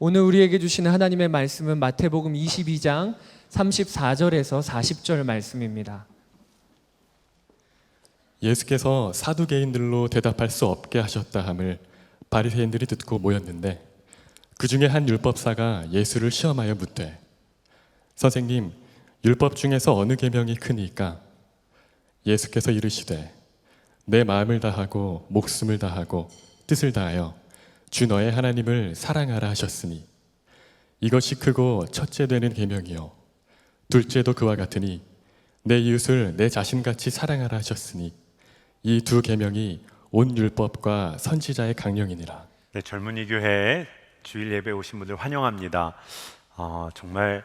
오늘 우리에게 주시는 하나님의 말씀은 마태복음 22장 34절에서 40절 말씀입니다. 예수께서 사두개인들로 대답할 수 없게 하셨다 함을 바리새인들이 듣고 모였는데 그 중에 한 율법사가 예수를 시험하여 묻되 선생님, 율법 중에서 어느 계명이 크니까? 예수께서 이르시되 내 마음을 다하고 목숨을 다하고 뜻을 다하여 주 너의 하나님을 사랑하라 하셨으니 이것이 크고 첫째 되는 계명이요 둘째도 그와 같으니 내 이웃을 내 자신같이 사랑하라 하셨으니 이 두 계명이 온 율법과 선지자의 강령이니라. 네, 젊은이 교회에 주일 예배 오신 분들 환영합니다. 정말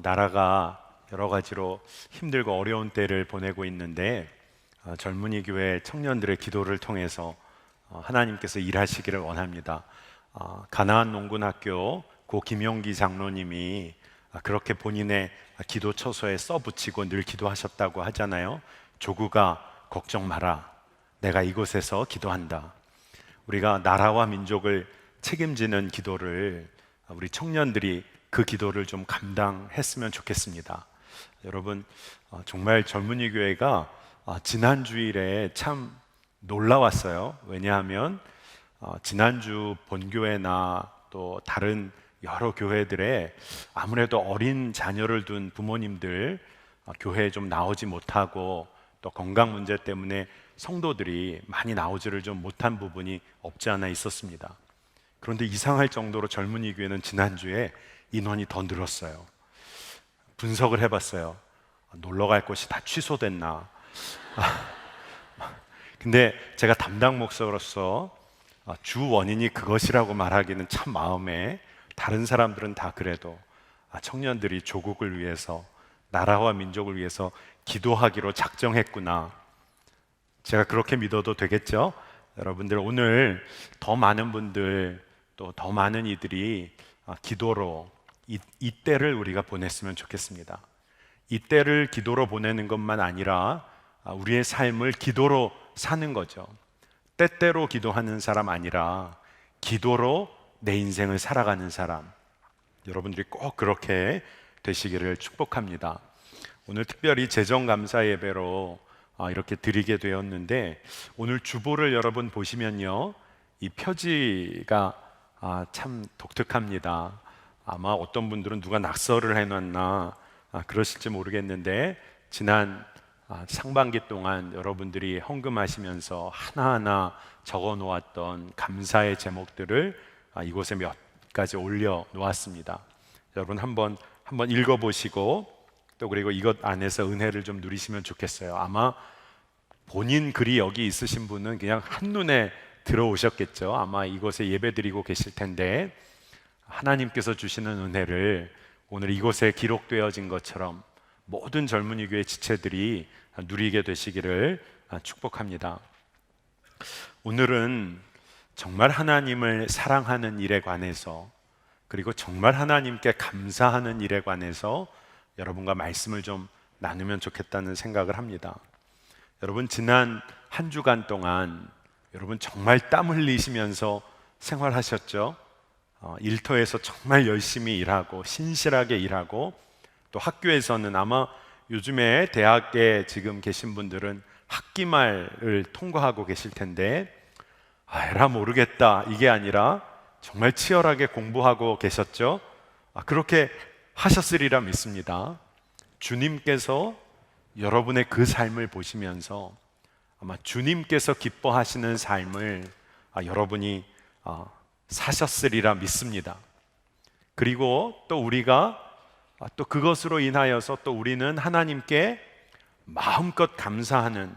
나라가 여러 가지로 힘들고 어려운 때를 보내고 있는데 젊은이 교회 청년들의 기도를 통해서 하나님께서 일하시기를 원합니다. 가나안 농군학교 고 김용기 장로님이 그렇게 본인의 기도 처소에 써붙이고 늘 기도하셨다고 하잖아요. 조국아 걱정 마라, 내가 이곳에서 기도한다. 우리가 나라와 민족을 책임지는 기도를 우리 청년들이 그 기도를 좀 감당했으면 좋겠습니다. 여러분, 정말 젊은이 교회가 지난 주일에 참 놀라웠어요. 왜냐하면 지난주 본교회나 또 다른 여러 교회들에 아무래도 어린 자녀를 둔 부모님들 교회에 좀 나오지 못하고 또 건강 문제 때문에 성도들이 많이 나오지를 좀 못한 부분이 없지 않아 있었습니다. 그런데 이상할 정도로 젊은이 교회는 지난주에 인원이 더 늘었어요. 분석을 해봤어요. 놀러 갈 곳이 다 취소됐나? 근데 제가 담당 목사로서 주 원인이 그것이라고 말하기는 참 마음에, 다른 사람들은 다 그래도 청년들이 조국을 위해서, 나라와 민족을 위해서 기도하기로 작정했구나. 제가 그렇게 믿어도 되겠죠? 여러분들, 오늘 더 많은 분들, 또 더 많은 이들이 기도로 이 때를 우리가 보냈으면 좋겠습니다. 이 때를 기도로 보내는 것만 아니라 우리의 삶을 기도로 사는 거죠. 때때로 기도하는 사람 아니라 기도로 내 인생을 살아가는 사람, 여러분들이 꼭 그렇게 되시기를 축복합니다. 오늘 특별히 재정감사 예배로 이렇게 드리게 되었는데, 오늘 주보를 여러분 보시면요, 이 표지가 참 독특합니다. 아마 어떤 분들은 누가 낙서를 해놨나 그러실지 모르겠는데, 지난 상반기 동안 여러분들이 헌금하시면서 하나하나 적어 놓았던 감사의 제목들을 이곳에 몇 가지 올려 놓았습니다. 여러분 한번 읽어보시고, 또 그리고 이것 안에서 은혜를 좀 누리시면 좋겠어요. 아마 본인 글이 여기 있으신 분은 그냥 한눈에 들어오셨겠죠. 아마 이곳에 예배 드리고 계실 텐데, 하나님께서 주시는 은혜를 오늘 이곳에 기록되어진 것처럼 모든 젊은이 교회 지체들이 누리게 되시기를 축복합니다. 오늘은 정말 하나님을 사랑하는 일에 관해서, 그리고 정말 하나님께 감사하는 일에 관해서 여러분과 말씀을 좀 나누면 좋겠다는 생각을 합니다. 여러분, 지난 한 주간 동안 여러분 정말 땀 흘리시면서 생활하셨죠? 일터에서 정말 열심히 일하고 신실하게 일하고, 또 학교에서는 아마 요즘에 대학에 지금 계신 분들은 학기말을 통과하고 계실 텐데, 에라 모르겠다 이게 아니라 정말 치열하게 공부하고 계셨죠? 그렇게 하셨으리라 믿습니다. 주님께서 여러분의 그 삶을 보시면서 아마 주님께서 기뻐하시는 삶을 여러분이 사셨으리라 믿습니다. 그리고 또 우리가 또 그것으로 인하여서 또 우리는 하나님께 마음껏 감사하는,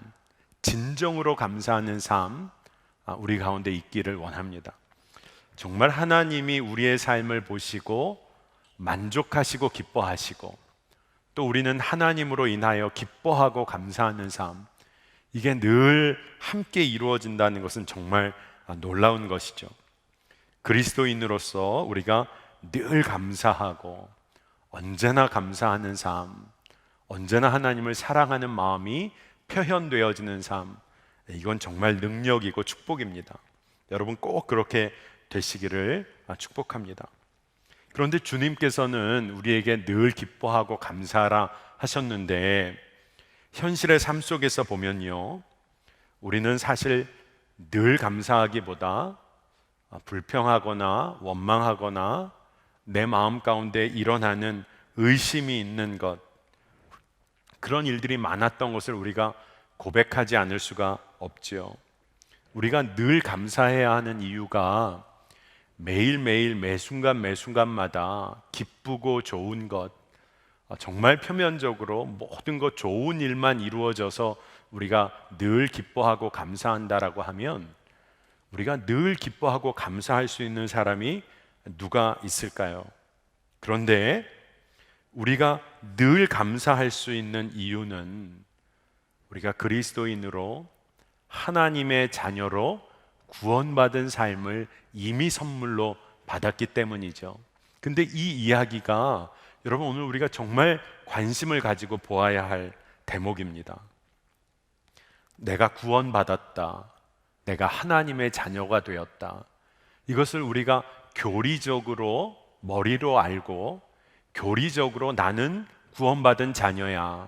진정으로 감사하는 삶 우리 가운데 있기를 원합니다. 정말 하나님이 우리의 삶을 보시고 만족하시고 기뻐하시고, 또 우리는 하나님으로 인하여 기뻐하고 감사하는 삶, 이게 늘 함께 이루어진다는 것은 정말 놀라운 것이죠. 그리스도인으로서 우리가 늘 감사하고 언제나 감사하는 삶, 언제나 하나님을 사랑하는 마음이 표현되어지는 삶, 이건 정말 능력이고 축복입니다. 여러분 꼭 그렇게 되시기를 축복합니다. 그런데 주님께서는 우리에게 늘 기뻐하고 감사하라 하셨는데 현실의 삶 속에서 보면요, 우리는 사실 늘 감사하기보다 불평하거나 원망하거나 내 마음 가운데 일어나는 의심이 있는 것, 그런 일들이 많았던 것을 우리가 고백하지 않을 수가 없지요. 우리가 늘 감사해야 하는 이유가 매일매일 매순간 매순간마다 기쁘고 좋은 것, 정말 표면적으로 모든 것 좋은 일만 이루어져서 우리가 늘 기뻐하고 감사한다라고 하면, 우리가 늘 기뻐하고 감사할 수 있는 사람이 누가 있을까요? 그런데 우리가 늘 감사할 수 있는 이유는 우리가 그리스도인으로 하나님의 자녀로 구원받은 삶을 이미 선물로 받았기 때문이죠. 근데 이 이야기가 여러분 오늘 우리가 정말 관심을 가지고 보아야 할 대목입니다. 내가 구원받았다, 내가 하나님의 자녀가 되었다, 이것을 우리가 교리적으로 머리로 알고 교리적으로 나는 구원받은 자녀야,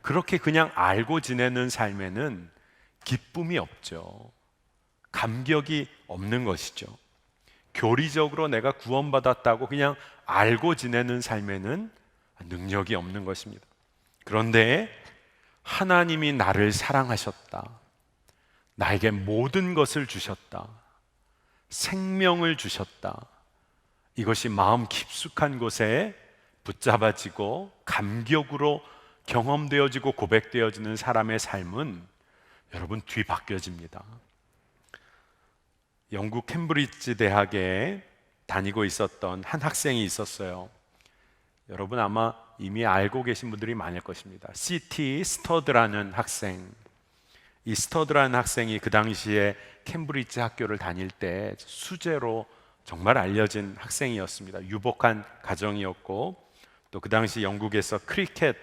그렇게 그냥 알고 지내는 삶에는 기쁨이 없죠. 감격이 없는 것이죠. 교리적으로 내가 구원받았다고 그냥 알고 지내는 삶에는 능력이 없는 것입니다. 그런데 하나님이 나를 사랑하셨다, 나에게 모든 것을 주셨다, 생명을 주셨다, 이것이 마음 깊숙한 곳에 붙잡아지고 감격으로 경험되어지고 고백되어지는 사람의 삶은 여러분 뒤바뀌어집니다. 영국 캠브리지 대학에 다니고 있었던 한 학생이 있었어요. 여러분 아마 이미 알고 계신 분들이 많을 것입니다. C.T. 스터드라는 학생. 이 스터드라는 학생이 그 당시에 캠브리지 학교를 다닐 때 수재로 정말 알려진 학생이었습니다. 유복한 가정이었고, 또 그 당시 영국에서 크리켓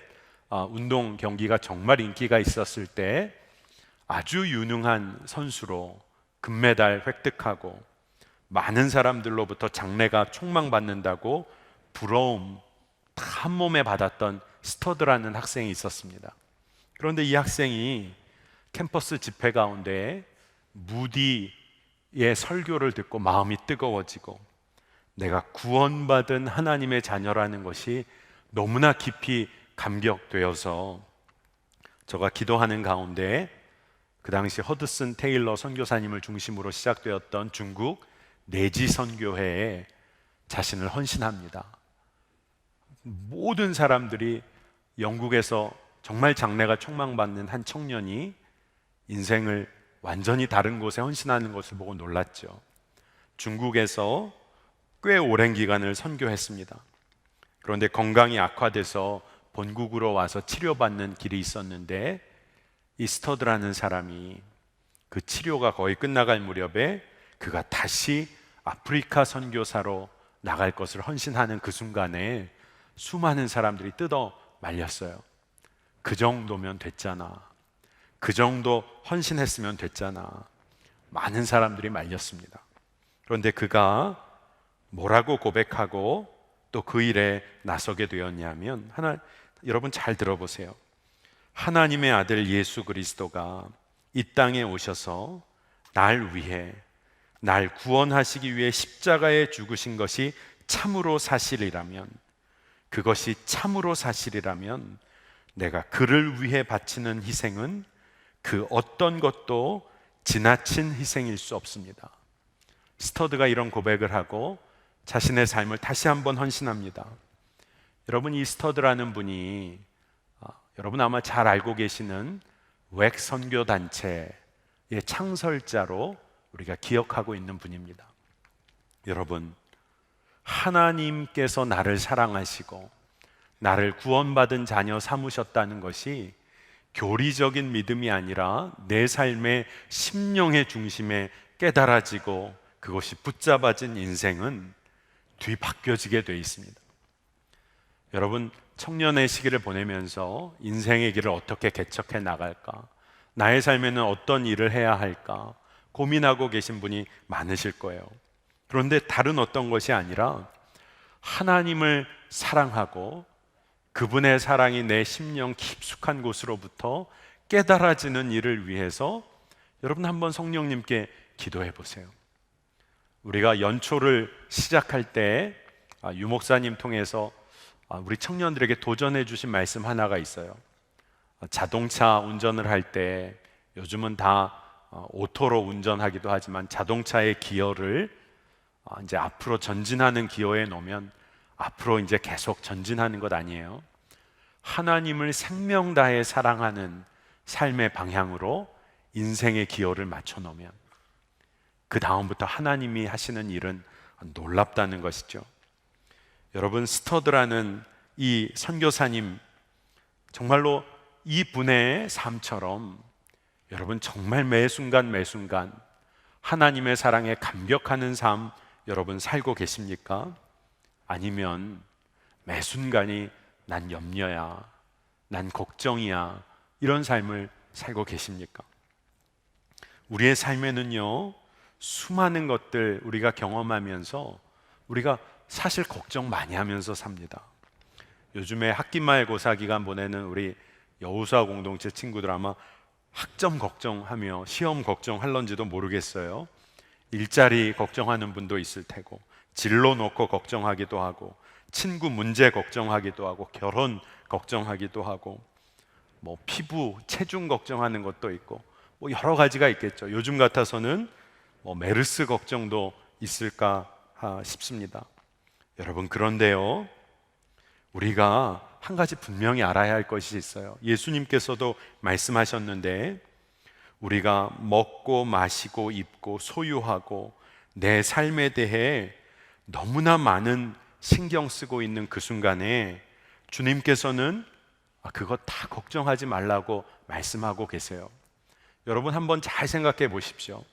운동 경기가 정말 인기가 있었을 때 아주 유능한 선수로 금메달 획득하고 많은 사람들로부터 장래가 촉망받는다고 부러움 다 한 몸에 받았던 스터드라는 학생이 있었습니다. 그런데 이 학생이 캠퍼스 집회 가운데 무디의 설교를 듣고 마음이 뜨거워지고 내가 구원받은 하나님의 자녀라는 것이 너무나 깊이 감격되어서 저가 기도하는 가운데 그 당시 허드슨 테일러 선교사님을 중심으로 시작되었던 중국 내지 선교회에 자신을 헌신합니다. 모든 사람들이 영국에서 정말 장래가 촉망받는 한 청년이 인생을 완전히 다른 곳에 헌신하는 것을 보고 놀랐죠. 중국에서 꽤 오랜 기간을 선교했습니다. 그런데 건강이 악화돼서 본국으로 와서 치료받는 길이 있었는데 이 스터드라는 사람이 그 치료가 거의 끝나갈 무렵에 그가 다시 아프리카 선교사로 나갈 것을 헌신하는 그 순간에 수많은 사람들이 뜯어 말렸어요. 그 정도면 됐잖아, 그 정도 헌신했으면 됐잖아. 많은 사람들이 말렸습니다. 그런데 그가 뭐라고 고백하고 또 그 일에 나서게 되었냐면, 여러분 잘 들어보세요. 하나님의 아들 예수 그리스도가 이 땅에 오셔서 날 위해, 날 구원하시기 위해 십자가에 죽으신 것이 참으로 사실이라면, 그것이 참으로 사실이라면 내가 그를 위해 바치는 희생은 그 어떤 것도 지나친 희생일 수 없습니다. 스터드가 이런 고백을 하고 자신의 삶을 다시 한번 헌신합니다. 여러분, 이 스터드라는 분이 여러분 아마 잘 알고 계시는 웩 선교단체의 창설자로 우리가 기억하고 있는 분입니다. 여러분, 하나님께서 나를 사랑하시고 나를 구원받은 자녀 삼으셨다는 것이 교리적인 믿음이 아니라 내 삶의 심령의 중심에 깨달아지고 그것이 붙잡아진 인생은 뒤바뀌어지게 돼 있습니다. 여러분, 청년의 시기를 보내면서 인생의 길을 어떻게 개척해 나갈까, 나의 삶에는 어떤 일을 해야 할까 고민하고 계신 분이 많으실 거예요. 그런데 다른 어떤 것이 아니라 하나님을 사랑하고 그분의 사랑이 내 심령 깊숙한 곳으로부터 깨달아지는 일을 위해서 여러분 한번 성령님께 기도해 보세요. 우리가 연초를 시작할 때 유목사님 통해서 우리 청년들에게 도전해 주신 말씀 하나가 있어요. 자동차 운전을 할 때 요즘은 다 오토로 운전하기도 하지만 자동차의 기어를 이제 앞으로 전진하는 기어에 놓으면 앞으로 이제 계속 전진하는 것 아니에요. 하나님을 생명 다해 사랑하는 삶의 방향으로 인생의 기어를 맞춰 놓으면 그 다음부터 하나님이 하시는 일은 놀랍다는 것이죠. 여러분, 스터드라는 이 선교사님, 정말로 이 분의 삶처럼 여러분 정말 매 순간 매 순간 하나님의 사랑에 감격하는 삶 여러분 살고 계십니까? 아니면 매 순간이 난 염려야, 난 걱정이야, 이런 삶을 살고 계십니까? 우리의 삶에는요, 수많은 것들 우리가 경험하면서 우리가 사실 걱정 많이 하면서 삽니다. 요즘에 학기말 고사 기간 보내는 우리 여우수아 공동체 친구들 아마 학점 걱정하며 시험 걱정할런지도 모르겠어요. 일자리 걱정하는 분도 있을 테고, 진로 놓고 걱정하기도 하고, 친구 문제 걱정하기도 하고, 결혼 걱정하기도 하고, 뭐 피부, 체중 걱정하는 것도 있고, 뭐 여러 가지가 있겠죠. 요즘 같아서는 뭐 메르스 걱정도 있을까 싶습니다. 여러분, 그런데요, 우리가 한 가지 분명히 알아야 할 것이 있어요. 예수님께서도 말씀하셨는데, 우리가 먹고 마시고 입고 소유하고 내 삶에 대해 너무나 많은 신경 쓰고 있는 그 순간에 주님께서는 그거 다 걱정하지 말라고 말씀하고 계세요. 여러분 한번 잘 생각해 보십시오.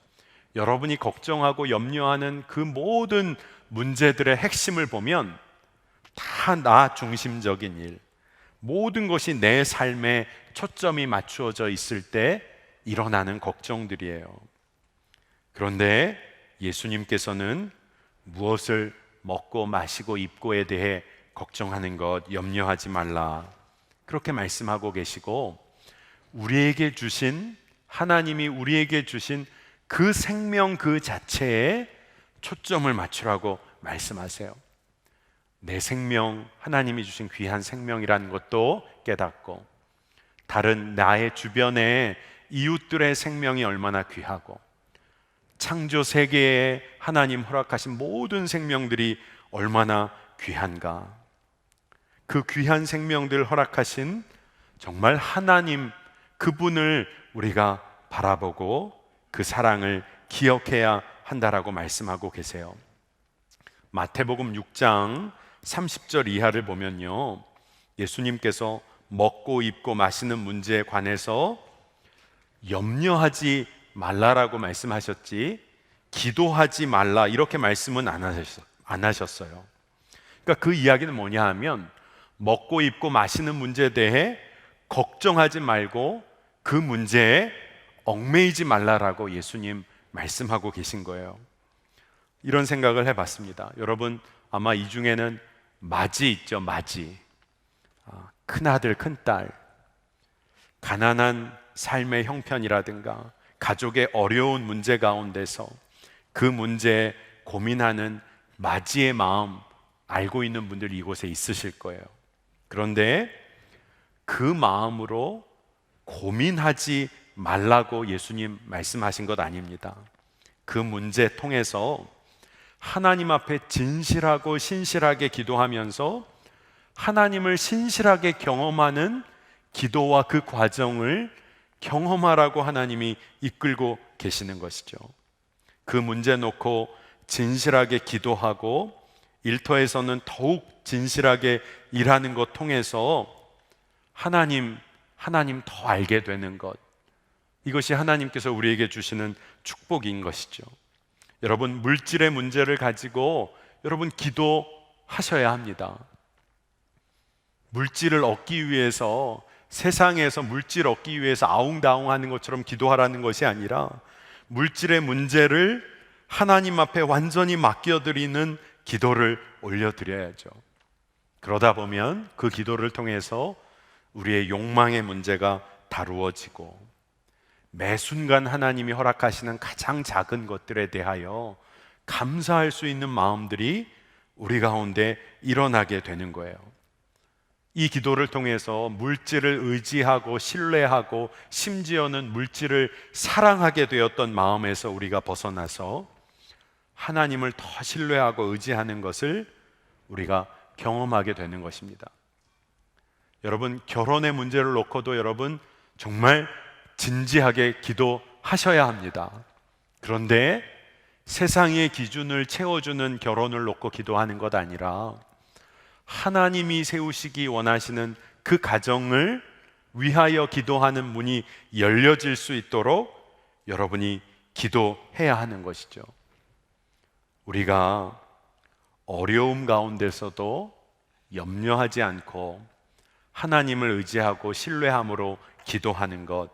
여러분이 걱정하고 염려하는 그 모든 문제들의 핵심을 보면 다 나 중심적인 일, 모든 것이 내 삶에 초점이 맞추어져 있을 때 일어나는 걱정들이에요. 그런데 예수님께서는 무엇을 먹고 마시고 입고에 대해 걱정하는 것, 염려하지 말라, 그렇게 말씀하고 계시고, 우리에게 주신, 하나님이 우리에게 주신 그 생명 그 자체에 초점을 맞추라고 말씀하세요. 내 생명, 하나님이 주신 귀한 생명이라는 것도 깨닫고, 다른 나의 주변에 이웃들의 생명이 얼마나 귀하고, 창조 세계에 하나님 허락하신 모든 생명들이 얼마나 귀한가, 그 귀한 생명들 허락하신 정말 하나님, 그분을 우리가 바라보고 그 사랑을 기억해야 한다라고 말씀하고 계세요. 마태복음 6장 30절 이하를 보면요, 예수님께서 먹고 입고 마시는 문제에 관해서 염려하지 말라라고 말씀하셨지 기도하지 말라 이렇게 말씀은 안 하셨어요. 그러니까 그 이야기는 뭐냐 하면, 먹고 입고 마시는 문제에 대해 걱정하지 말고 그 문제에 얽매이지 말라라고 예수님 말씀하고 계신 거예요. 이런 생각을 해봤습니다. 여러분 아마 이 중에는 맞이 있죠. 맞이, 큰아들 큰딸, 가난한 삶의 형편이라든가 가족의 어려운 문제 가운데서 그 문제에 고민하는 맞이의 마음 알고 있는 분들 이곳에 있으실 거예요. 그런데 그 마음으로 고민하지 말라고 예수님 말씀하신 것 아닙니다. 그 문제 통해서 하나님 앞에 진실하고 신실하게 기도하면서 하나님을 신실하게 경험하는 기도와 그 과정을 경험하라고 하나님이 이끌고 계시는 것이죠. 그 문제 놓고 진실하게 기도하고 일터에서는 더욱 진실하게 일하는 것 통해서 하나님 더 알게 되는 것, 이것이 하나님께서 우리에게 주시는 축복인 것이죠. 여러분, 물질의 문제를 가지고 여러분 기도하셔야 합니다. 물질을 얻기 위해서, 세상에서 물질 얻기 위해서 아웅다웅하는 것처럼 기도하라는 것이 아니라, 물질의 문제를 하나님 앞에 완전히 맡겨드리는 기도를 올려드려야죠. 그러다 보면 그 기도를 통해서 우리의 욕망의 문제가 다루어지고 매 순간 하나님이 허락하시는 가장 작은 것들에 대하여 감사할 수 있는 마음들이 우리 가운데 일어나게 되는 거예요. 이 기도를 통해서 물질을 의지하고 신뢰하고 심지어는 물질을 사랑하게 되었던 마음에서 우리가 벗어나서 하나님을 더 신뢰하고 의지하는 것을 우리가 경험하게 되는 것입니다. 여러분, 결혼의 문제를 놓고도 여러분 정말 진지하게 기도하셔야 합니다. 그런데 세상의 기준을 채워주는 결혼을 놓고 기도하는 것 아니라 하나님이 세우시기 원하시는 그 가정을 위하여 기도하는 문이 열려질 수 있도록 여러분이 기도해야 하는 것이죠. 우리가 어려움 가운데서도 염려하지 않고 하나님을 의지하고 신뢰함으로 기도하는 것,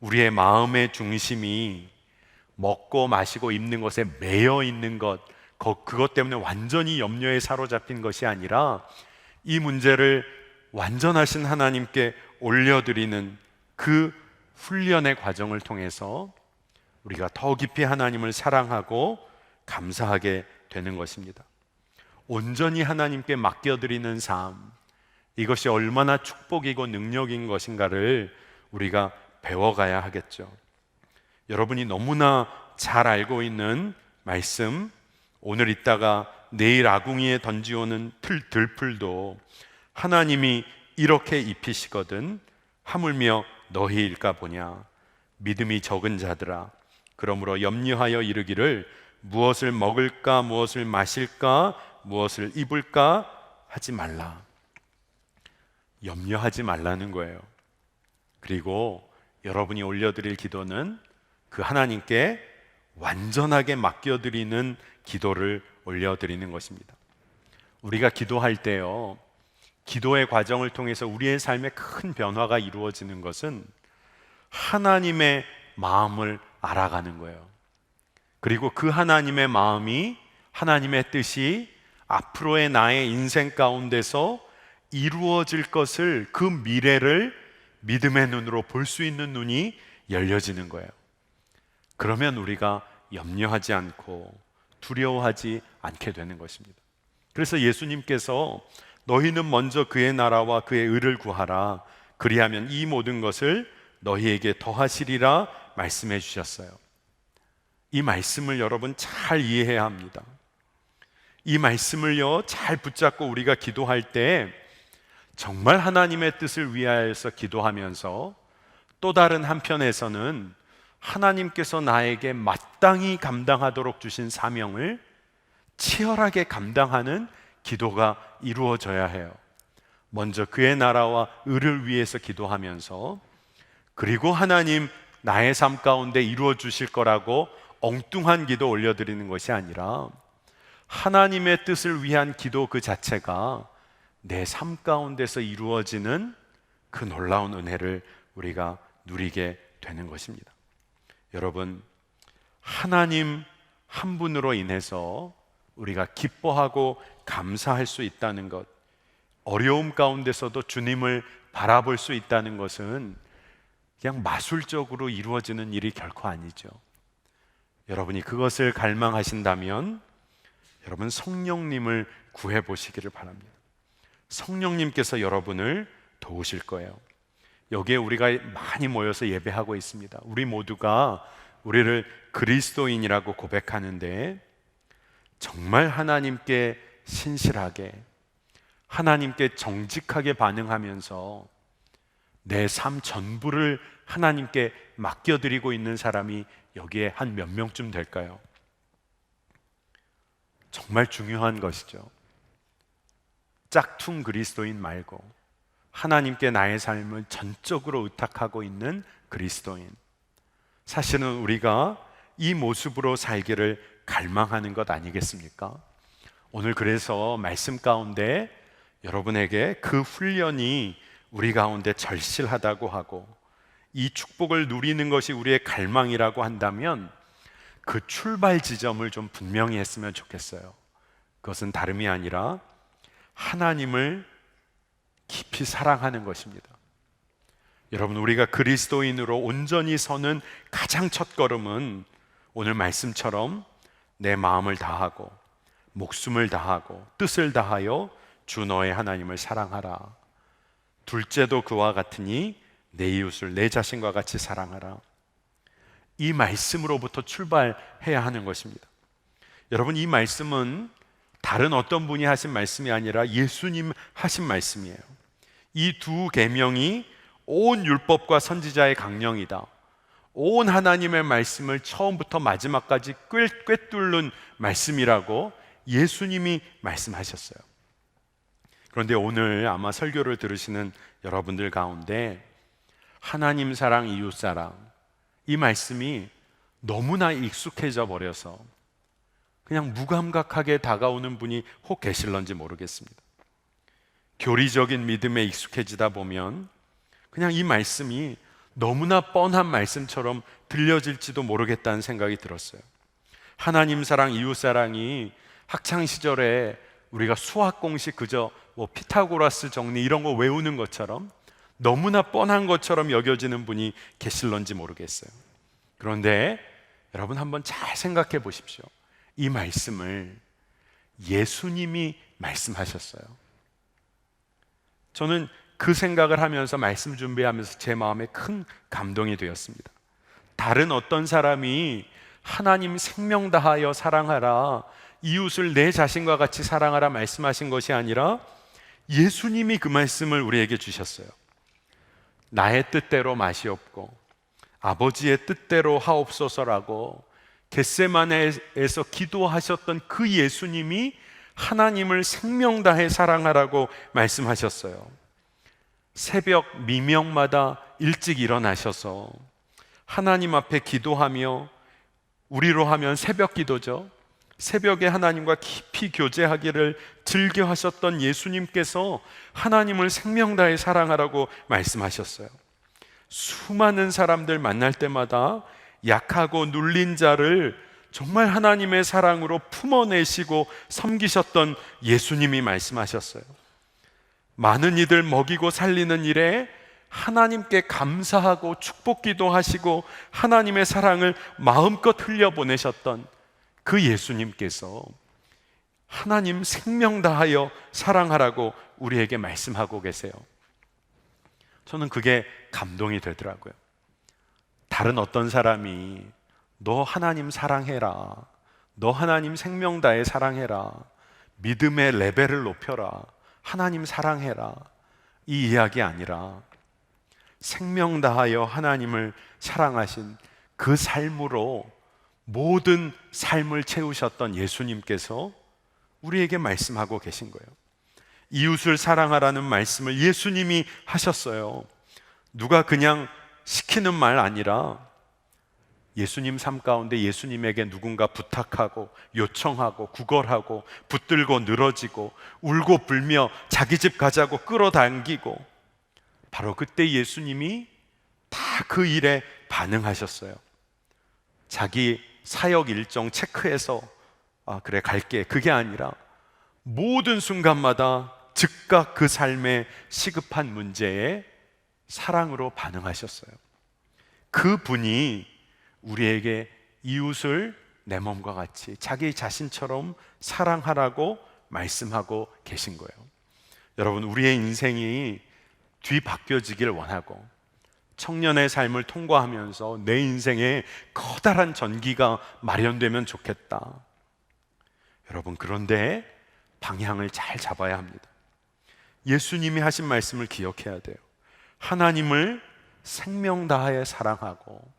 우리의 마음의 중심이 먹고 마시고 입는 것에 매여 있는 것, 그것 때문에 완전히 염려에 사로잡힌 것이 아니라 이 문제를 완전하신 하나님께 올려드리는 그 훈련의 과정을 통해서 우리가 더 깊이 하나님을 사랑하고 감사하게 되는 것입니다. 온전히 하나님께 맡겨드리는 삶, 이것이 얼마나 축복이고 능력인 것인가를 우리가 배워가야 하겠죠. 여러분이 너무나 잘 알고 있는 말씀, 오늘 있다가 내일 아궁이에 던지오는 들풀도 하나님이 이렇게 입히시거든 하물며 너희일까 보냐. 믿음이 적은 자들아, 그러므로 염려하여 이르기를 무엇을 먹을까, 무엇을 마실까, 무엇을 입을까 하지 말라. 염려하지 말라는 거예요. 그리고 여러분이 올려드릴 기도는 그 하나님께 완전하게 맡겨드리는 기도를 올려드리는 것입니다. 우리가 기도할 때요, 기도의 과정을 통해서 우리의 삶에 큰 변화가 이루어지는 것은 하나님의 마음을 알아가는 거예요. 그리고 그 하나님의 마음이, 하나님의 뜻이 앞으로의 나의 인생 가운데서 이루어질 것을, 그 미래를 믿음의 눈으로 볼 수 있는 눈이 열려지는 거예요. 그러면 우리가 염려하지 않고 두려워하지 않게 되는 것입니다. 그래서 예수님께서 너희는 먼저 그의 나라와 그의 의를 구하라, 그리하면 이 모든 것을 너희에게 더하시리라 말씀해 주셨어요. 이 말씀을 여러분 잘 이해해야 합니다. 이 말씀을요 잘 붙잡고 우리가 기도할 때 정말 하나님의 뜻을 위하여서 기도하면서 또 다른 한편에서는 하나님께서 나에게 마땅히 감당하도록 주신 사명을 치열하게 감당하는 기도가 이루어져야 해요. 먼저 그의 나라와 의를 위해서 기도하면서, 그리고 하나님 나의 삶 가운데 이루어 주실 거라고 엉뚱한 기도 올려드리는 것이 아니라 하나님의 뜻을 위한 기도 그 자체가 내 삶 가운데서 이루어지는 그 놀라운 은혜를 우리가 누리게 되는 것입니다. 여러분, 하나님 한 분으로 인해서 우리가 기뻐하고 감사할 수 있다는 것, 어려움 가운데서도 주님을 바라볼 수 있다는 것은 그냥 마술적으로 이루어지는 일이 결코 아니죠. 여러분이 그것을 갈망하신다면 여러분 성령님을 구해 보시기를 바랍니다. 성령님께서 여러분을 도우실 거예요. 여기에 우리가 많이 모여서 예배하고 있습니다. 우리 모두가 우리를 그리스도인이라고 고백하는데 정말 하나님께 신실하게, 하나님께 정직하게 반응하면서 내 삶 전부를 하나님께 맡겨드리고 있는 사람이 여기에 한 몇 명쯤 될까요? 정말 중요한 것이죠. 짝퉁 그리스도인 말고 하나님께 나의 삶을 전적으로 의탁하고 있는 그리스도인. 사실은 우리가 이 모습으로 살기를 갈망하는 것 아니겠습니까? 오늘 그래서 말씀 가운데 여러분에게 그 훈련이 우리 가운데 절실하다고 하고 이 축복을 누리는 것이 우리의 갈망이라고 한다면 그 출발 지점을 좀 분명히 했으면 좋겠어요. 그것은 다름이 아니라 하나님을 깊이 사랑하는 것입니다. 여러분, 우리가 그리스도인으로 온전히 서는 가장 첫 걸음은 오늘 말씀처럼 내 마음을 다하고 목숨을 다하고 뜻을 다하여 주 너의 하나님을 사랑하라. 둘째도 그와 같으니 내 이웃을 내 자신과 같이 사랑하라. 이 말씀으로부터 출발해야 하는 것입니다. 여러분, 이 말씀은 다른 어떤 분이 하신 말씀이 아니라 예수님 하신 말씀이에요. 이 두 계명이 온 율법과 선지자의 강령이다. 온 하나님의 말씀을 처음부터 마지막까지 꿰뚫는 말씀이라고 예수님이 말씀하셨어요. 그런데 오늘 아마 설교를 들으시는 여러분들 가운데 하나님 사랑, 이웃 사랑, 이 말씀이 너무나 익숙해져 버려서 그냥 무감각하게 다가오는 분이 혹 계실런지 모르겠습니다. 교리적인 믿음에 익숙해지다 보면 그냥 이 말씀이 너무나 뻔한 말씀처럼 들려질지도 모르겠다는 생각이 들었어요. 하나님 사랑, 이웃 사랑이 학창 시절에 우리가 수학 공식 그저 피타고라스 정리 이런 거 외우는 것처럼 너무나 뻔한 것처럼 여겨지는 분이 계실런지 모르겠어요. 그런데 여러분 한번 잘 생각해 보십시오. 이 말씀을 예수님이 말씀하셨어요. 저는 그 생각을 하면서 말씀 준비하면서 제 마음에 큰 감동이 되었습니다. 다른 어떤 사람이 하나님 생명 다하여 사랑하라, 이웃을 내 자신과 같이 사랑하라 말씀하신 것이 아니라 예수님이 그 말씀을 우리에게 주셨어요. 나의 뜻대로 마시옵고 아버지의 뜻대로 하옵소서라고 겟세마네에서 기도하셨던 그 예수님이 하나님을 생명 다해 사랑하라고 말씀하셨어요. 새벽 미명마다 일찍 일어나셔서 하나님 앞에 기도하며, 우리로 하면 새벽 기도죠. 새벽에 하나님과 깊이 교제하기를 즐겨 하셨던 예수님께서 하나님을 생명 다해 사랑하라고 말씀하셨어요. 수많은 사람들 만날 때마다 약하고 눌린 자를 정말 하나님의 사랑으로 품어내시고 섬기셨던 예수님이 말씀하셨어요. 많은 이들 먹이고 살리는 일에 하나님께 감사하고 축복기도 하시고 하나님의 사랑을 마음껏 흘려보내셨던 그 예수님께서 하나님 생명 다하여 사랑하라고 우리에게 말씀하고 계세요. 저는 그게 감동이 되더라고요. 다른 어떤 사람이 너 하나님 사랑해라, 너 하나님 생명 다해 사랑해라, 믿음의 레벨을 높여라, 하나님 사랑해라, 이 이야기 아니라 생명 다하여 하나님을 사랑하신 그 삶으로 모든 삶을 채우셨던 예수님께서 우리에게 말씀하고 계신 거예요. 이웃을 사랑하라는 말씀을 예수님이 하셨어요. 누가 그냥 시키는 말 아니라 예수님 삶 가운데 예수님에게 누군가 부탁하고 요청하고 구걸하고 붙들고 늘어지고 울고 불며 자기 집 가자고 끌어당기고, 바로 그때 예수님이 다 그 일에 반응하셨어요. 자기 사역 일정 체크해서 그래 갈게, 그게 아니라 모든 순간마다 즉각 그 삶의 시급한 문제에 사랑으로 반응하셨어요. 그 분이 우리에게 이웃을 내 몸과 같이 자기 자신처럼 사랑하라고 말씀하고 계신 거예요. 여러분, 우리의 인생이 뒤바뀌어지길 원하고 청년의 삶을 통과하면서 내 인생에 커다란 전기가 마련되면 좋겠다. 여러분, 그런데 방향을 잘 잡아야 합니다. 예수님이 하신 말씀을 기억해야 돼요. 하나님을 생명 다하여 사랑하고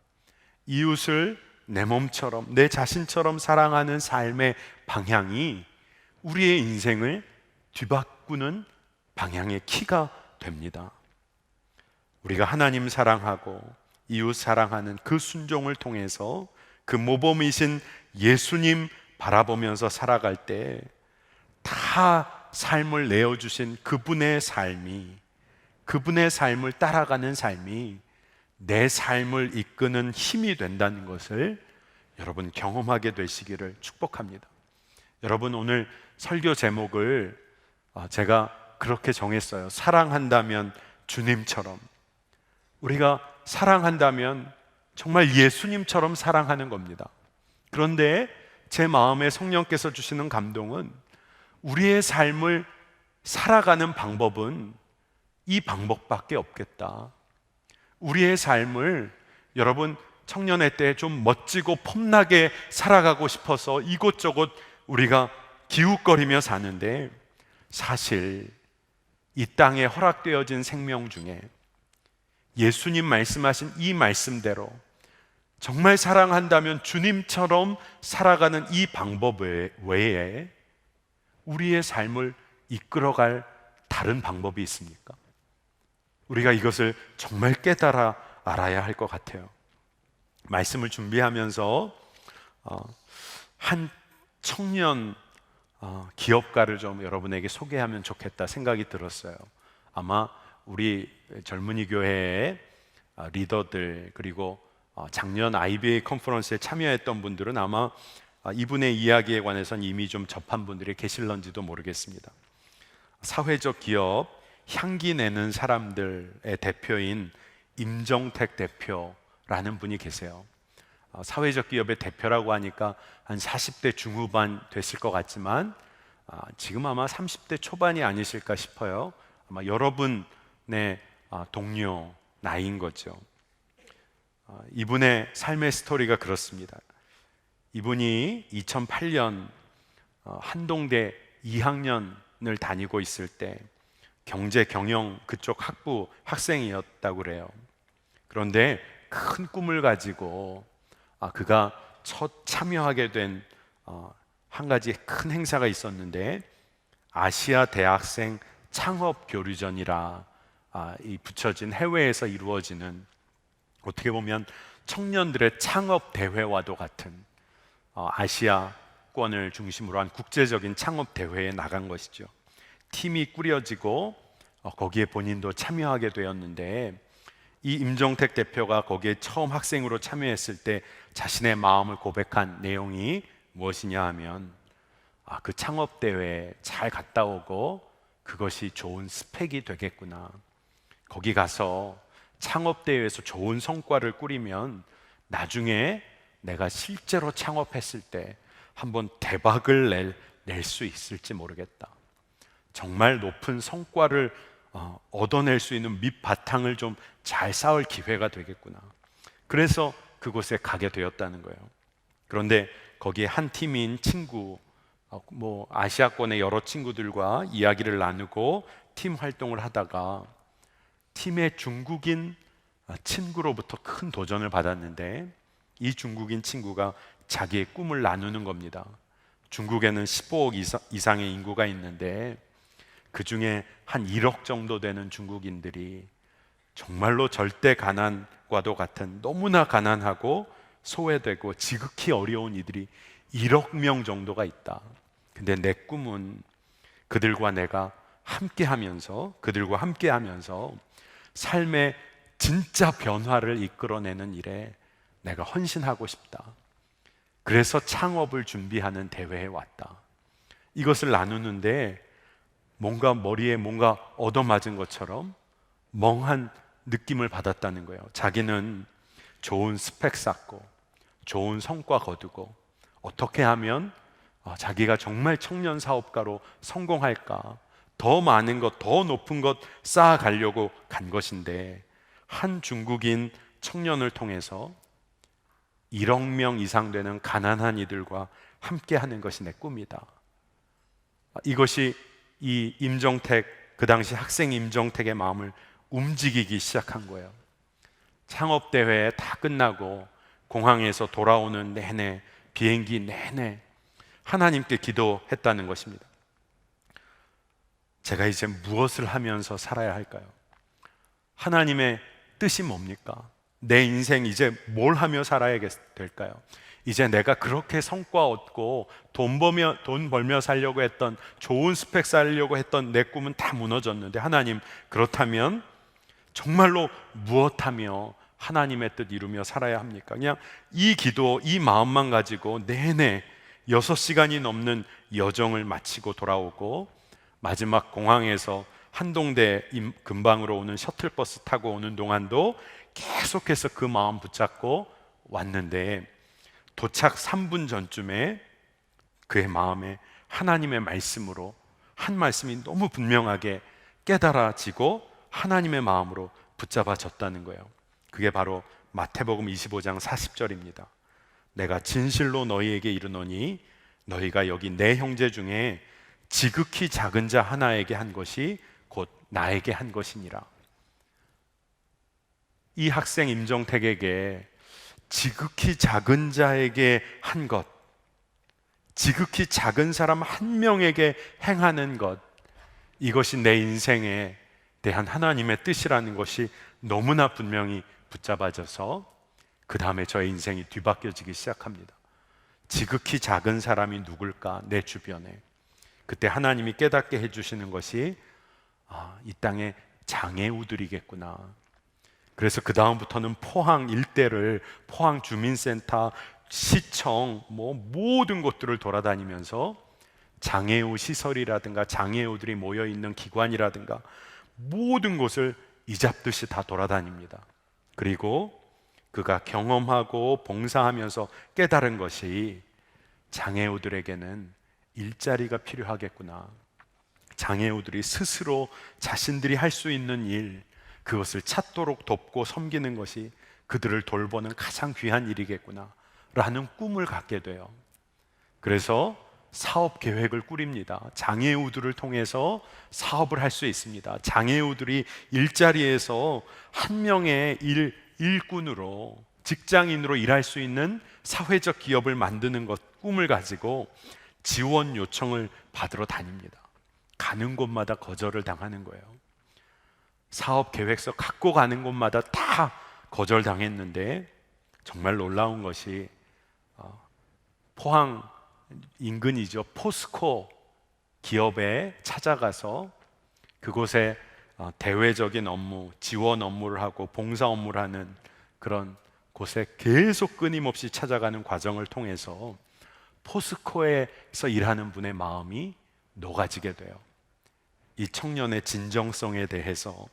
이웃을 내 몸처럼, 내 자신처럼 사랑하는 삶의 방향이 우리의 인생을 뒤바꾸는 방향의 키가 됩니다. 우리가 하나님 사랑하고 이웃 사랑하는 그 순종을 통해서 그 모범이신 예수님 바라보면서 살아갈 때 다 삶을 내어주신 그분의 삶이, 그분의 삶을 따라가는 삶이 내 삶을 이끄는 힘이 된다는 것을 여러분 경험하게 되시기를 축복합니다. 여러분, 오늘 설교 제목을 제가 그렇게 정했어요. 사랑한다면 주님처럼. 우리가 사랑한다면 정말 예수님처럼 사랑하는 겁니다. 그런데 제 마음에 성령께서 주시는 감동은 우리의 삶을 살아가는 방법은 이 방법밖에 없겠다. 우리의 삶을 여러분 청년의 때 좀 멋지고 폼나게 살아가고 싶어서 이곳저곳 우리가 기웃거리며 사는데, 사실 이 땅에 허락되어진 생명 중에 예수님 말씀하신 이 말씀대로 정말 사랑한다면 주님처럼 살아가는 이 방법 외에 우리의 삶을 이끌어갈 다른 방법이 있습니까? 우리가 이것을 정말 깨달아 알아야 할 것 같아요. 말씀을 준비하면서 한 청년 기업가를 좀 여러분에게 소개하면 좋겠다 생각이 들었어요. 아마 우리 젊은이 교회의 리더들, 그리고 작년 IBA 컨퍼런스에 참여했던 분들은 아마 이분의 이야기에 관해서는 이미 좀 접한 분들이 계실런지도 모르겠습니다. 사회적 기업 향기 내는 사람들의 대표인 임정택 대표라는 분이 계세요. 사회적 기업의 대표라고 하니까 한 40대 중후반 됐을 것 같지만 지금 아마 30대 초반이 아니실까 싶어요. 아마 여러분의 동료 나이인 거죠. 이분의 삶의 스토리가 그렇습니다. 이분이 2008년 한동대 2학년을 다니고 있을 때 경제 경영 그쪽 학부 학생이었다고 그래요. 그런데 큰 꿈을 가지고 그가 첫 참여하게 된 한 가지 큰 행사가 있었는데, 아시아 대학생 창업 교류전이라 이 붙여진 해외에서 이루어지는, 어떻게 보면 청년들의 창업 대회와도 같은 아시아권을 중심으로 한 국제적인 창업 대회에 나간 것이죠. 팀이 꾸려지고 거기에 본인도 참여하게 되었는데, 이 임정택 대표가 거기에 처음 학생으로 참여했을 때 자신의 마음을 고백한 내용이 무엇이냐 하면, 그 창업 대회에 잘 갔다 오고 그것이 좋은 스펙이 되겠구나. 거기 가서 창업 대회에서 좋은 성과를 꾸리면 나중에 내가 실제로 창업했을 때 한번 대박을 낼 수 있을지 모르겠다. 정말 높은 성과를 얻어낼 수 있는 밑바탕을 좀 잘 쌓을 기회가 되겠구나. 그래서 그곳에 가게 되었다는 거예요. 그런데 거기에 한 팀인 친구, 아시아권의 여러 친구들과 이야기를 나누고 팀 활동을 하다가 팀의 중국인 친구로부터 큰 도전을 받았는데, 이 중국인 친구가 자기의 꿈을 나누는 겁니다. 중국에는 15억 이상의 인구가 있는데 그 중에 한 1억 정도 되는 중국인들이 정말로 절대 가난과도 같은 너무나 가난하고 소외되고 지극히 어려운 이들이 1억 명 정도가 있다. 근데 내 꿈은 그들과 함께 하면서 삶의 진짜 변화를 이끌어내는 일에 내가 헌신하고 싶다. 그래서 창업을 준비하는 대회에 왔다. 이것을 나누는데 뭔가 머리에 뭔가 얻어맞은 것처럼 멍한 느낌을 받았다는 거예요. 자기는 좋은 스펙 쌓고 좋은 성과 거두고 어떻게 하면 자기가 정말 청년 사업가로 성공할까, 더 많은 것, 더 높은 것 쌓아가려고 간 것인데, 한 중국인 청년을 통해서 1억 명 이상 되는 가난한 이들과 함께 하는 것이 내 꿈이다. 이것이 이 임정택, 그 당시 학생 임정택의 마음을 움직이기 시작한 거예요. 창업대회 다 끝나고 공항에서 돌아오는 내내, 비행기 내내 하나님께 기도했다는 것입니다. 제가 이제 무엇을 하면서 살아야 할까요? 하나님의 뜻이 뭡니까? 내 인생 이제 뭘 하며 살아야 될까요? 이제 내가 그렇게 성과 얻고 돈 벌며 살려고 했던, 좋은 스펙 쌓으려고 했던 내 꿈은 다 무너졌는데, 하나님, 그렇다면 정말로 무엇하며 하나님의 뜻 이루며 살아야 합니까? 그냥 이 기도, 이 마음만 가지고 내내 6시간이 넘는 여정을 마치고 돌아오고 마지막 공항에서 한동대 근방으로 오는 셔틀버스 타고 오는 동안도 계속해서 그 마음 붙잡고 왔는데 도착 3분 전쯤에 그의 마음에 하나님의 말씀으로 한 말씀이 너무 분명하게 깨달아지고 하나님의 마음으로 붙잡아졌다는 거예요. 그게 바로 마태복음 25장 40절입니다. 내가 진실로 너희에게 이르노니 너희가 여기 내 형제 중에 지극히 작은 자 하나에게 한 것이 곧 나에게 한 것이니라. 이 학생 임정택에게 지극히 작은 자에게 한 것, 지극히 작은 사람 한 명에게 행하는 것, 이것이 내 인생에 대한 하나님의 뜻이라는 것이 너무나 분명히 붙잡아져서 그 다음에 저의 인생이 뒤바뀌어지기 시작합니다. 지극히 작은 사람이 누굴까? 내 주변에. 그때 하나님이 깨닫게 해주시는 것이 이 땅에 장애우들이겠구나. 그래서 그 다음부터는 포항 일대를, 포항 주민센터, 시청, 모든 곳들을 돌아다니면서 장애우 시설이라든가 장애우들이 모여있는 기관이라든가 모든 곳을 이잡듯이 다 돌아다닙니다. 그리고 그가 경험하고 봉사하면서 깨달은 것이 장애우들에게는 일자리가 필요하겠구나. 장애우들이 스스로 자신들이 할 수 있는 일, 그것을 찾도록 돕고 섬기는 것이 그들을 돌보는 가장 귀한 일이겠구나 라는 꿈을 갖게 돼요. 그래서 사업 계획을 꾸립니다. 장애우들을 통해서 사업을 할 수 있습니다. 장애우들이 일자리에서 한 명의 일꾼으로, 직장인으로 일할 수 있는 사회적 기업을 만드는 것, 꿈을 가지고 지원 요청을 받으러 다닙니다. 가는 곳마다 거절을 당하는 거예요. 사업 계획서 갖고 가는 곳마다 다 거절당했는데 정말 놀라운 것이 포항 인근이죠. 포스코 기업에 찾아가서 그곳에 대외적인 업무, 지원 업무를 하고 봉사 업무를 하는 그런 곳에 계속 끊임없이 찾아가는 과정을 통해서 포스코에서 일하는 분의 마음이 녹아지게 돼요. 이 청년의 진정성에 대해서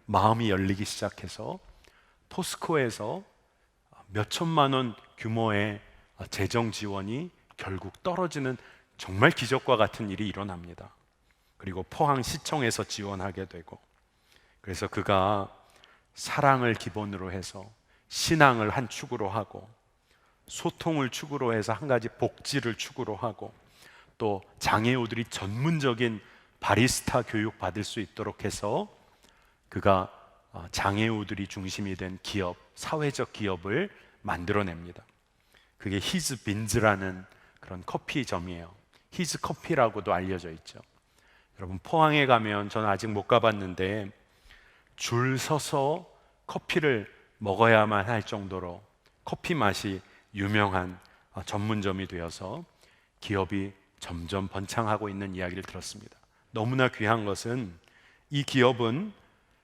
마음이 열리기 시작해서 포스코에서 몇 천만 원 규모의 재정 지원이 결국 떨어지는 정말 기적과 같은 일이 일어납니다. 그리고 포항시청에서 지원하게 되고, 그래서 그가 사랑을 기본으로 해서 신앙을 한 축으로 하고 소통을 축으로 해서 한 가지 복지를 축으로 하고 또 장애우들이 전문적인 바리스타 교육 받을 수 있도록 해서 그가 장애우들이 중심이 된 기업, 사회적 기업을 만들어냅니다. 그게 히즈 빈즈라는 그런 커피점이에요. 히즈 커피라고도 알려져 있죠. 여러분, 포항에 가면 저는 아직 못 가봤는데 줄 서서 커피를 먹어야만 할 정도로 커피 맛이 유명한 전문점이 되어서 기업이 점점 번창하고 있는 이야기를 들었습니다. 너무나 귀한 것은 이 기업은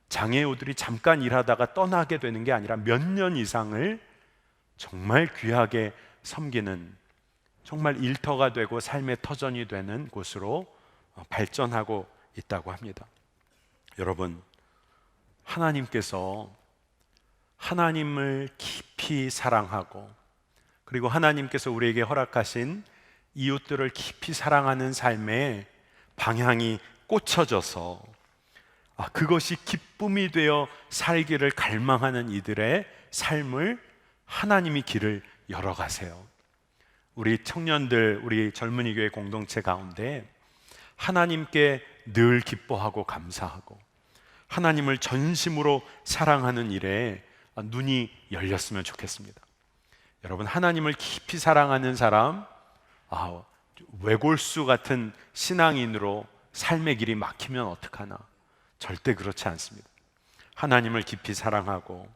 장애우들이 잠깐 일하다가 떠나게 되는 게 아니라 몇 년 이상을 정말 귀하게 섬기는, 정말 일터가 되고 삶의 터전이 되는 곳으로 발전하고 있다고 합니다. 여러분, 하나님께서 하나님을 깊이 사랑하고 그리고 하나님께서 우리에게 허락하신 이웃들을 깊이 사랑하는 삶의 방향이 꽂혀져서 그것이 기쁨이 되어 살기를 갈망하는 이들의 삶을 하나님이 길을 열어가세요. 우리 청년들, 우리 젊은이 교회 공동체 가운데 하나님께 늘 기뻐하고 감사하고 하나님을 전심으로 사랑하는 일에 눈이 열렸으면 좋겠습니다. 여러분, 하나님을 깊이 사랑하는 사람, 외골수 같은 신앙인으로 삶의 길이 막히면 어떡하나? 절대 그렇지 않습니다. 하나님을 깊이 사랑하고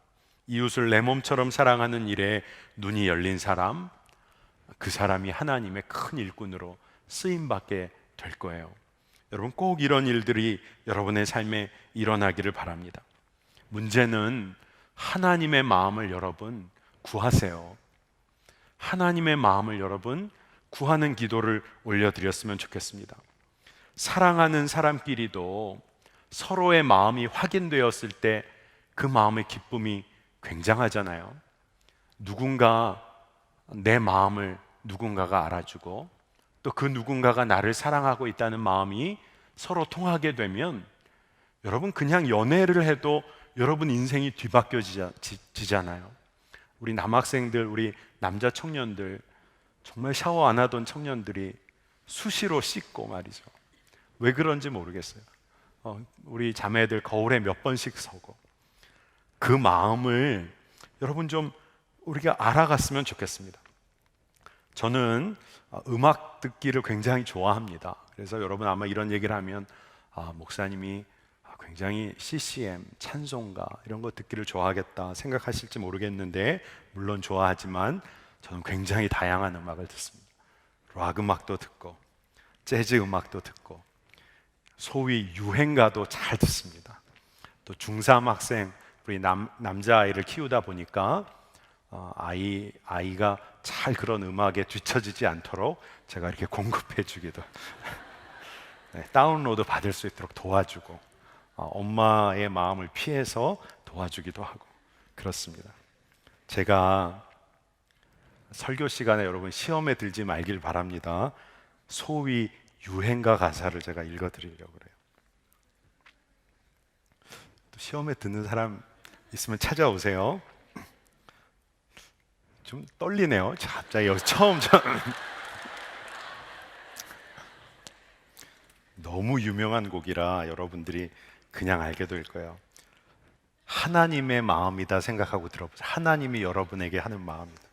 이웃을 내 몸처럼 사랑하는 일에 눈이 열린 사람, 그 사람이 하나님의 큰 일꾼으로 쓰임받게 될 거예요. 여러분, 꼭 이런 일들이 여러분의 삶에 일어나기를 바랍니다. 문제는 하나님의 마음을 여러분 구하세요. 하나님의 마음을 여러분 구하는 기도를 올려드렸으면 좋겠습니다. 사랑하는 사람끼리도 서로의 마음이 확인되었을 때 그 마음의 기쁨이 굉장하잖아요. 누군가 내 마음을 누군가가 알아주고 또 그 누군가가 나를 사랑하고 있다는 마음이 서로 통하게 되면 여러분, 그냥 연애를 해도 여러분 인생이 뒤바뀌어지잖아요. 우리 남학생들, 우리 남자 청년들, 정말 샤워 안 하던 청년들이 수시로 씻고 말이죠. 왜 그런지 모르겠어요. 우리 자매들 거울에 몇 번씩 서고, 그 마음을 여러분 좀 우리가 알아갔으면 좋겠습니다. 저는 음악 듣기를 굉장히 좋아합니다. 그래서 여러분 아마 이런 얘기를 하면 목사님이 굉장히 CCM, 찬송가 이런 거 듣기를 좋아하겠다 생각하실지 모르겠는데, 물론 좋아하지만 저는 굉장히 다양한 음악을 듣습니다. 락 음악도 듣고 재즈 음악도 듣고 소위 유행가도 잘 듣습니다. 또 중3 학생, 우리 남자아이를 키우다 보니까 아이가 잘 그런 음악에 뒤처지지 않도록 제가 이렇게 공급해 주기도 네, 다운로드 받을 수 있도록 도와주고 엄마의 마음을 피해서 도와주기도 하고 그렇습니다. 제가 설교 시간에 여러분 시험에 들지 말길 바랍니다. 소위 유행가 가사를 제가 읽어드리려고 그래요. 또 시험에 드는 사람 있으면 찾아오세요. 좀 떨리네요. 갑자기 여기 처음 너무 유명한 곡이라 여러분들이 그냥 알게 될 거예요. 하나님의 마음이다 생각하고 들어보세요. 하나님이 여러분에게 하는 마음이다.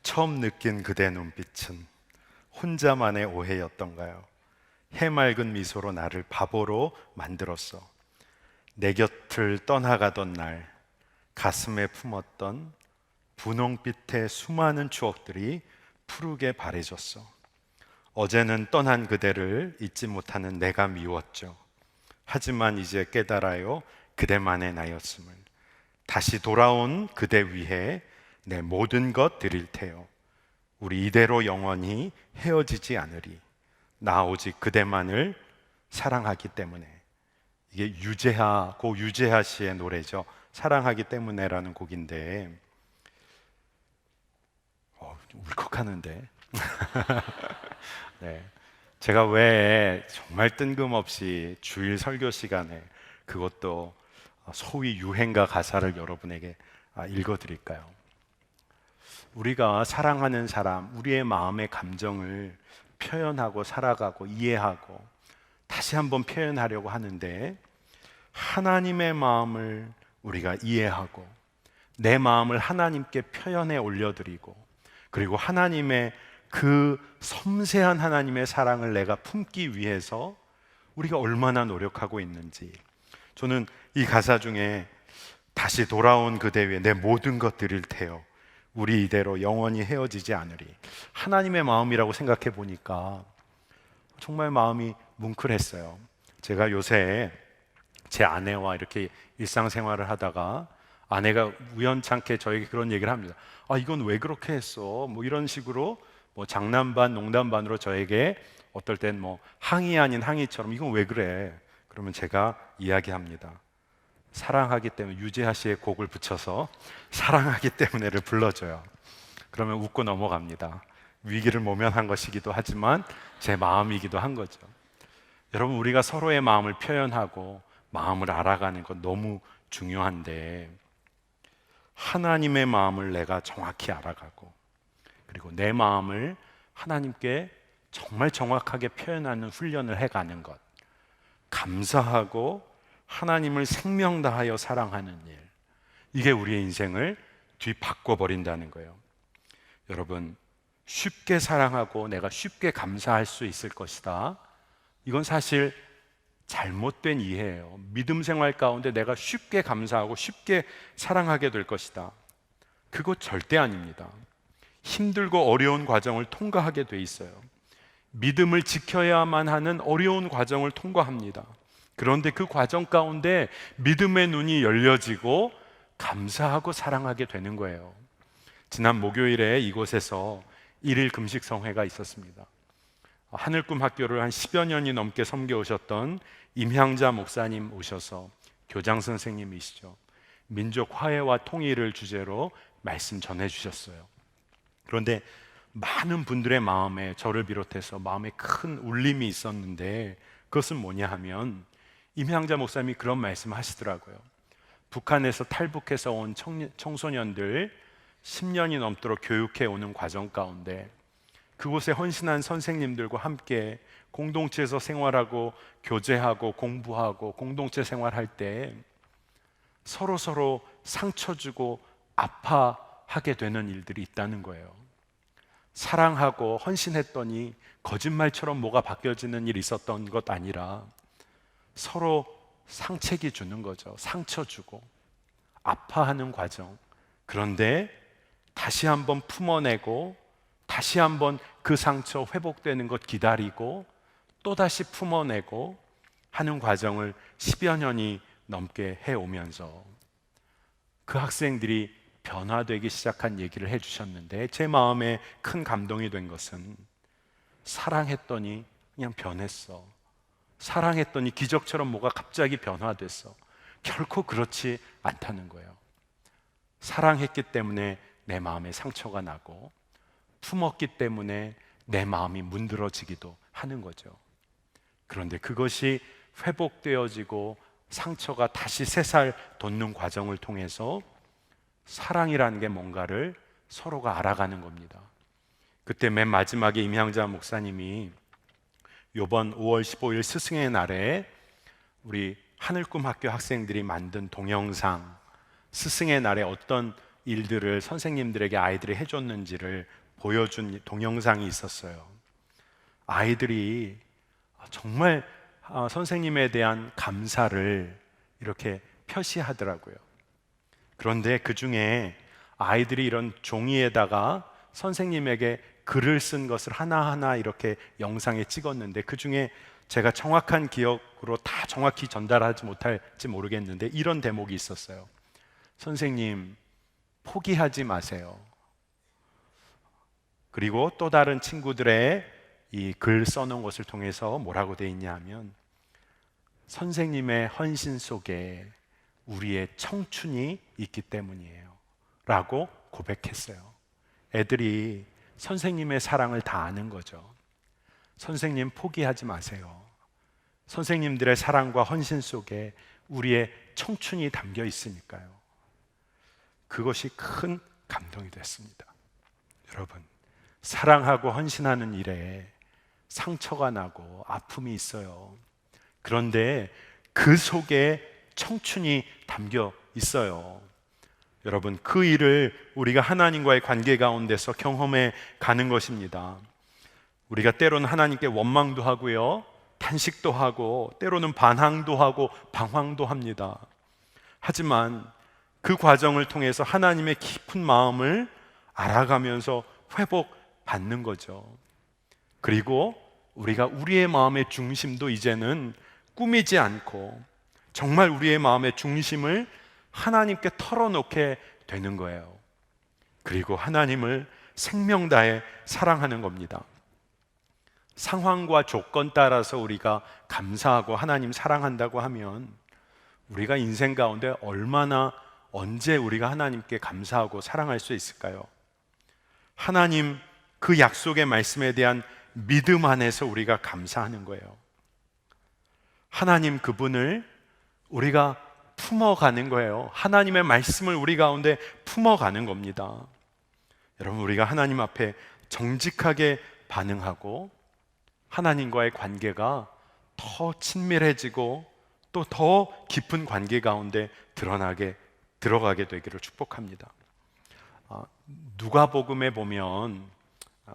처음 느낀 그대 눈빛은 혼자만의 오해였던가요? 해맑은 미소로 나를 바보로 만들었어. 내 곁을 떠나가던 날 가슴에 품었던 분홍빛의 수많은 추억들이 푸르게 바래졌어. 어제는 떠난 그대를 잊지 못하는 내가 미웠죠. 하지만 이제 깨달아요. 그대만의 나였음을. 다시 돌아온 그대 위해 내 모든 것 드릴 테요. 우리 이대로 영원히 헤어지지 않으리. 나 오직 그대만을 사랑하기 때문에. 이게 고 유재하 씨의 노래죠. 사랑하기 때문에라는 곡인데 울컥하는데 네. 제가 왜 정말 뜬금없이 주일 설교 시간에 그것도 소위 유행가 가사를 여러분에게 읽어드릴까요? 우리가 사랑하는 사람, 우리의 마음의 감정을 표현하고 살아가고 이해하고 다시 한번 표현하려고 하는데, 하나님의 마음을 우리가 이해하고 내 마음을 하나님께 표현해 올려드리고, 그리고 하나님의 그 섬세한 하나님의 사랑을 내가 품기 위해서 우리가 얼마나 노력하고 있는지, 저는 이 가사 중에 다시 돌아온 그대 위에 내 모든 것 드릴 테요. 우리 이대로 영원히 헤어지지 않으리. 하나님의 마음이라고 생각해 보니까 정말 마음이 뭉클했어요. 제가 요새 제 아내와 이렇게 일상생활을 하다가 아내가 우연찮게 저에게 그런 얘기를 합니다. 이건 왜 그렇게 했어? 뭐 이런 식으로 장난 반 농담 반으로 저에게 어떨 땐 항의 아닌 항의처럼 이건 왜 그래? 그러면 제가 이야기합니다. 사랑하기 때문에, 유재하 씨의 곡을 붙여서 사랑하기 때문에를 불러줘요. 그러면 웃고 넘어갑니다. 위기를 모면한 것이기도 하지만 제 마음이기도 한 거죠. 여러분, 우리가 서로의 마음을 표현하고 마음을 알아가는 건 너무 중요한데, 하나님의 마음을 내가 정확히 알아가고 그리고 내 마음을 하나님께 정말 정확하게 표현하는 훈련을 해가는 것, 감사하고 하나님을 생명 다하여 사랑하는 일, 이게 우리의 인생을 뒤바꿔버린다는 거예요. 여러분, 쉽게 사랑하고 내가 쉽게 감사할 수 있을 것이다, 이건 사실 잘못된 이해예요. 믿음 생활 가운데 내가 쉽게 감사하고 쉽게 사랑하게 될 것이다, 그거 절대 아닙니다. 힘들고 어려운 과정을 통과하게 돼 있어요. 믿음을 지켜야만 하는 어려운 과정을 통과합니다. 그런데 그 과정 가운데 믿음의 눈이 열려지고 감사하고 사랑하게 되는 거예요. 지난 목요일에 이곳에서 일일 금식 성회가 있었습니다. 하늘꿈 학교를 한 10여 년이 넘게 섬겨오셨던 임향자 목사님 오셔서, 교장 선생님이시죠, 민족 화해와 통일을 주제로 말씀 전해주셨어요. 그런데 많은 분들의 마음에, 저를 비롯해서 마음에 큰 울림이 있었는데, 그것은 뭐냐 하면 임향자 목사님이 그런 말씀을 하시더라고요. 북한에서 탈북해서 온 청소년들 10년이 넘도록 교육해 오는 과정 가운데 그곳에 헌신한 선생님들과 함께 공동체에서 생활하고 교제하고 공부하고 공동체 생활할 때 서로 상처 주고 아파하게 되는 일들이 있다는 거예요. 사랑하고 헌신했더니 거짓말처럼 뭐가 바뀌어지는 일이 있었던 것 아니라 서로 상처기 주는 거죠. 상처 주고 아파하는 과정. 그런데 다시 한번 품어내고 다시 한번 그 상처 회복되는 것 기다리고 또다시 품어내고 하는 과정을 10여 년이 넘게 해오면서 그 학생들이 변화되기 시작한 얘기를 해주셨는데, 제 마음에 큰 감동이 된 것은 사랑했더니 그냥 변했어, 사랑했더니 기적처럼 뭐가 갑자기 변화됐어. 결코 그렇지 않다는 거예요. 사랑했기 때문에 내 마음에 상처가 나고 품었기 때문에 내 마음이 문드러지기도 하는 거죠. 그런데 그것이 회복되어지고 상처가 다시 새살 돋는 과정을 통해서 사랑이라는 게 뭔가를 서로가 알아가는 겁니다. 그때 맨 마지막에 임향자 목사님이 이번 5월 15일 스승의 날에 우리 하늘꿈 학교 학생들이 만든 동영상, 스승의 날에 어떤 일들을 선생님들에게 아이들이 해줬는지를 보여준 동영상이 있었어요. 아이들이 정말 선생님에 대한 감사를 이렇게 표시하더라고요. 그런데 그 중에 아이들이 이런 종이에다가 선생님에게 글을 쓴 것을 하나하나 이렇게 영상에 찍었는데, 그 중에 제가 정확한 기억으로 다 정확히 전달하지 못할지 모르겠는데 이런 대목이 있었어요. 선생님, 포기하지 마세요. 그리고 또 다른 친구들의 이 글 써놓은 것을 통해서 뭐라고 돼 있냐 하면, 선생님의 헌신 속에 우리의 청춘이 있기 때문이에요 라고 고백했어요. 애들이 선생님의 사랑을 다 아는 거죠. 선생님 포기하지 마세요. 선생님들의 사랑과 헌신 속에 우리의 청춘이 담겨 있으니까요. 그것이 큰 감동이 됐습니다. 여러분, 사랑하고 헌신하는 일에 상처가 나고 아픔이 있어요. 그런데 그 속에 청춘이 담겨 있어요. 여러분, 그 일을 우리가 하나님과의 관계 가운데서 경험해 가는 것입니다. 우리가 때로는 하나님께 원망도 하고요, 탄식도 하고, 때로는 반항도 하고 방황도 합니다. 하지만 그 과정을 통해서 하나님의 깊은 마음을 알아가면서 회복받는 거죠. 그리고 우리가 우리의 마음의 중심도 이제는 꾸미지 않고 정말 우리의 마음의 중심을 하나님께 털어놓게 되는 거예요. 그리고 하나님을 생명 다해 사랑하는 겁니다. 상황과 조건 따라서 우리가 감사하고 하나님 사랑한다고 하면 우리가 인생 가운데 얼마나, 언제 우리가 하나님께 감사하고 사랑할 수 있을까요? 하나님 그 약속의 말씀에 대한 믿음 안에서 우리가 감사하는 거예요. 하나님 그분을 우리가 품어가는 거예요. 하나님의 말씀을 우리 가운데 품어가는 겁니다. 여러분, 우리가 하나님 앞에 정직하게 반응하고 하나님과의 관계가 더 친밀해지고 또 더 깊은 관계 가운데 들어가게 되기를 축복합니다. 누가복음에 보면,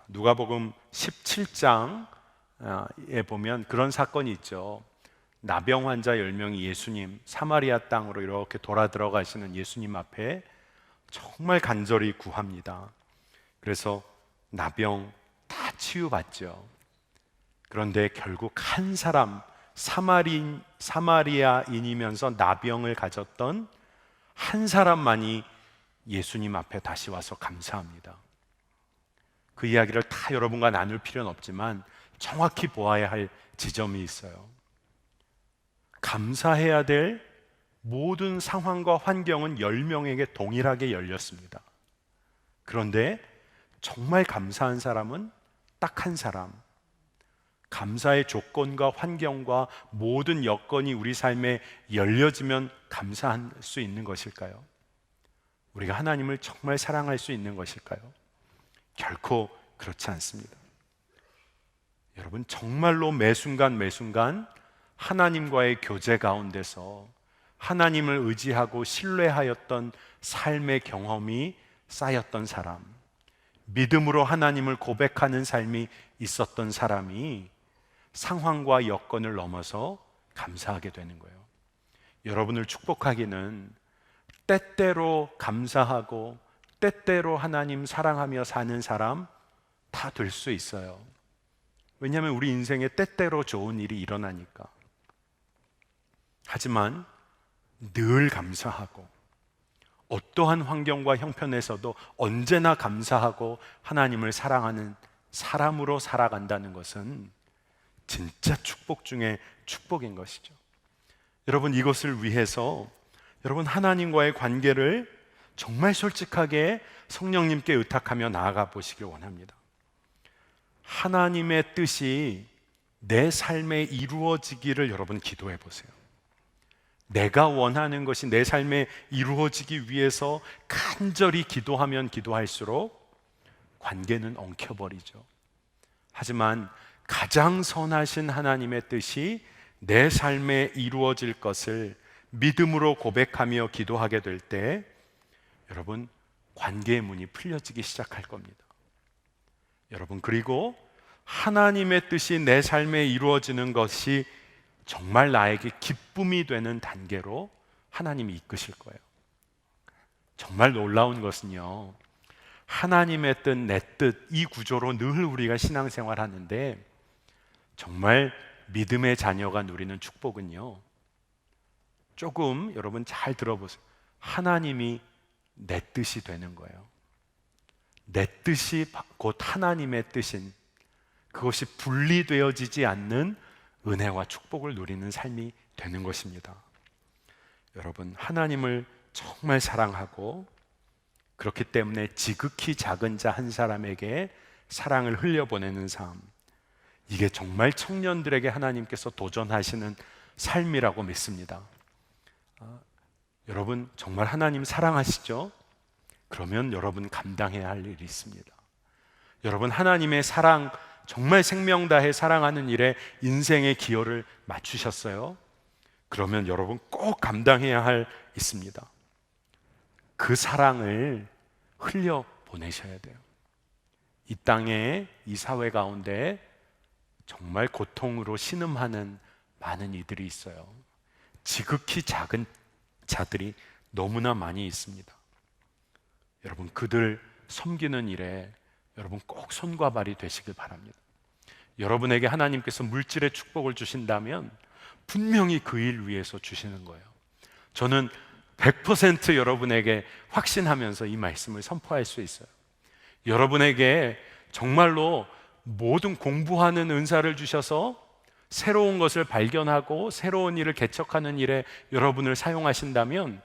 누가복음 17장에 보면 그런 사건이 있죠. 나병 환자 10명이 예수님, 사마리아 땅으로 이렇게 돌아 들어가시는 예수님 앞에 정말 간절히 구합니다. 그래서 나병 다 치유받죠. 그런데 결국 한 사람, 사마리아인이면서 나병을 가졌던 한 사람만이 예수님 앞에 다시 와서 감사합니다. 그 이야기를 다 여러분과 나눌 필요는 없지만 정확히 보아야 할 지점이 있어요. 감사해야 될 모든 상황과 환경은 10명에게 동일하게 열렸습니다. 그런데 정말 감사한 사람은 딱 한 사람. 감사의 조건과 환경과 모든 여건이 우리 삶에 열려지면 감사할 수 있는 것일까요? 우리가 하나님을 정말 사랑할 수 있는 것일까요? 결코 그렇지 않습니다. 여러분, 정말로 매 순간 매 순간 하나님과의 교제 가운데서 하나님을 의지하고 신뢰하였던 삶의 경험이 쌓였던 사람, 믿음으로 하나님을 고백하는 삶이 있었던 사람이 상황과 여건을 넘어서 감사하게 되는 거예요. 여러분을 축복하기는 때때로 감사하고 때때로 하나님 사랑하며 사는 사람 다 될 수 있어요. 왜냐하면 우리 인생에 때때로 좋은 일이 일어나니까. 하지만 늘 감사하고 어떠한 환경과 형편에서도 언제나 감사하고 하나님을 사랑하는 사람으로 살아간다는 것은 진짜 축복 중에 축복인 것이죠. 여러분, 이것을 위해서 여러분 하나님과의 관계를 정말 솔직하게 성령님께 의탁하며 나아가 보시길 원합니다. 하나님의 뜻이 내 삶에 이루어지기를 여러분 기도해 보세요. 내가 원하는 것이 내 삶에 이루어지기 위해서 간절히 기도하면 기도할수록 관계는 엉켜버리죠. 하지만 가장 선하신 하나님의 뜻이 내 삶에 이루어질 것을 믿음으로 고백하며 기도하게 될 때 여러분 관계의 문이 풀려지기 시작할 겁니다. 여러분, 그리고 하나님의 뜻이 내 삶에 이루어지는 것이 정말 나에게 기쁨이 되는 단계로 하나님이 이끄실 거예요. 정말 놀라운 것은요, 하나님의 뜻, 내 뜻, 이 구조로 늘 우리가 신앙생활 하는데 정말 믿음의 자녀가 누리는 축복은요, 조금 여러분 잘 들어보세요. 하나님이 내 뜻이 되는 거예요. 내 뜻이 곧 하나님의 뜻인 그것이 분리되어지지 않는 은혜와 축복을 누리는 삶이 되는 것입니다. 여러분, 하나님을 정말 사랑하고 그렇기 때문에 지극히 작은 자 한 사람에게 사랑을 흘려보내는 삶, 이게 정말 청년들에게 하나님께서 도전하시는 삶이라고 믿습니다. 여러분 정말 하나님 사랑하시죠? 그러면 여러분 감당해야 할 일이 있습니다. 여러분 하나님의 사랑, 정말 생명 다해 사랑하는 일에 인생의 기여를 맞추셨어요? 그러면 여러분 꼭 감당해야 할 있습니다. 그 사랑을 흘려 보내셔야 돼요. 이 땅에, 이 사회 가운데 정말 고통으로 신음하는 많은 이들이 있어요. 지극히 작은 자들이 너무나 많이 있습니다. 여러분, 그들 섬기는 일에 여러분 꼭 손과 발이 되시길 바랍니다. 여러분에게 하나님께서 물질의 축복을 주신다면 분명히 그 일 위해서 주시는 거예요. 저는 100% 여러분에게 확신하면서 이 말씀을 선포할 수 있어요. 여러분에게 정말로 모든 공부하는 은사를 주셔서 새로운 것을 발견하고 새로운 일을 개척하는 일에 여러분을 사용하신다면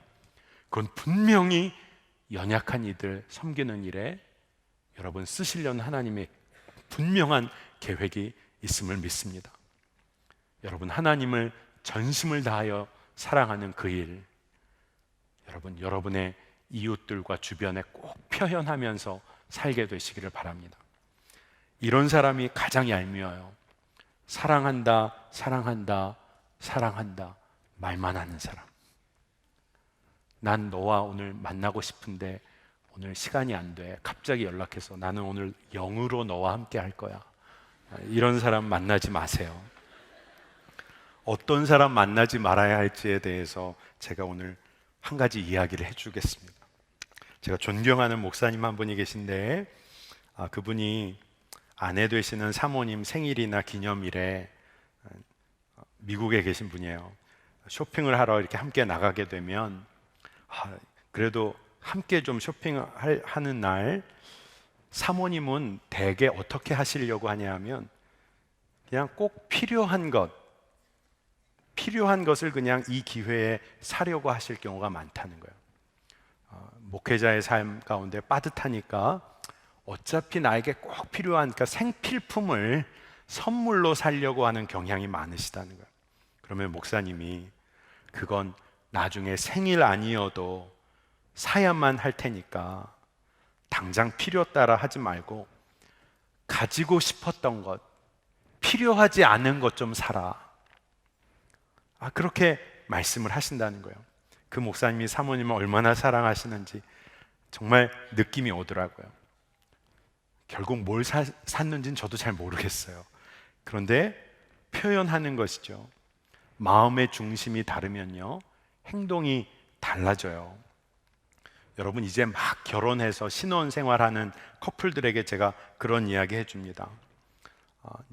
그건 분명히 연약한 이들 섬기는 일에 여러분 쓰시려는 하나님의 분명한 계획이 있음을 믿습니다. 여러분, 하나님을 전심을 다하여 사랑하는 그 일, 여러분, 여러분의 이웃들과 주변에 꼭 표현하면서 살게 되시기를 바랍니다. 이런 사람이 가장 얄미워요. 사랑한다, 사랑한다, 사랑한다 말만 하는 사람. 난 너와 오늘 만나고 싶은데 오늘 시간이 안 돼. 갑자기 연락해서 나는 오늘 영으로 너와 함께 할 거야. 이런 사람 만나지 마세요. 어떤 사람 만나지 말아야 할지에 대해서 제가 오늘 한 가지 이야기를 해주겠습니다. 제가 존경하는 목사님 한 분이 계신데 그분이 아내 되시는 사모님 생일이나 기념일에 미국에 계신 분이에요. 쇼핑을 하러 이렇게 함께 나가게 되면 그래도 함께 좀 쇼핑하는 날 사모님은 대개 어떻게 하시려고 하냐 하면 그냥 꼭 필요한 것을 그냥 이 기회에 사려고 하실 경우가 많다는 거예요. 목회자의 삶 가운데 빠듯하니까 어차피 나에게 꼭 필요한 그러니까 생필품을 선물로 살려고 하는 경향이 많으시다는 거예요. 그러면 목사님이 그건 나중에 생일 아니어도 사야만 할 테니까 당장 필요 따라 하지 말고 가지고 싶었던 것, 필요하지 않은 것 좀 사라. 그렇게 말씀을 하신다는 거예요. 그 목사님이 사모님을 얼마나 사랑하시는지 정말 느낌이 오더라고요. 결국 뭘 샀는지는 저도 잘 모르겠어요. 그런데 표현하는 것이죠. 마음의 중심이 다르면요, 행동이 달라져요. 여러분, 이제 막 결혼해서 신혼생활하는 커플들에게 제가 그런 이야기 해줍니다.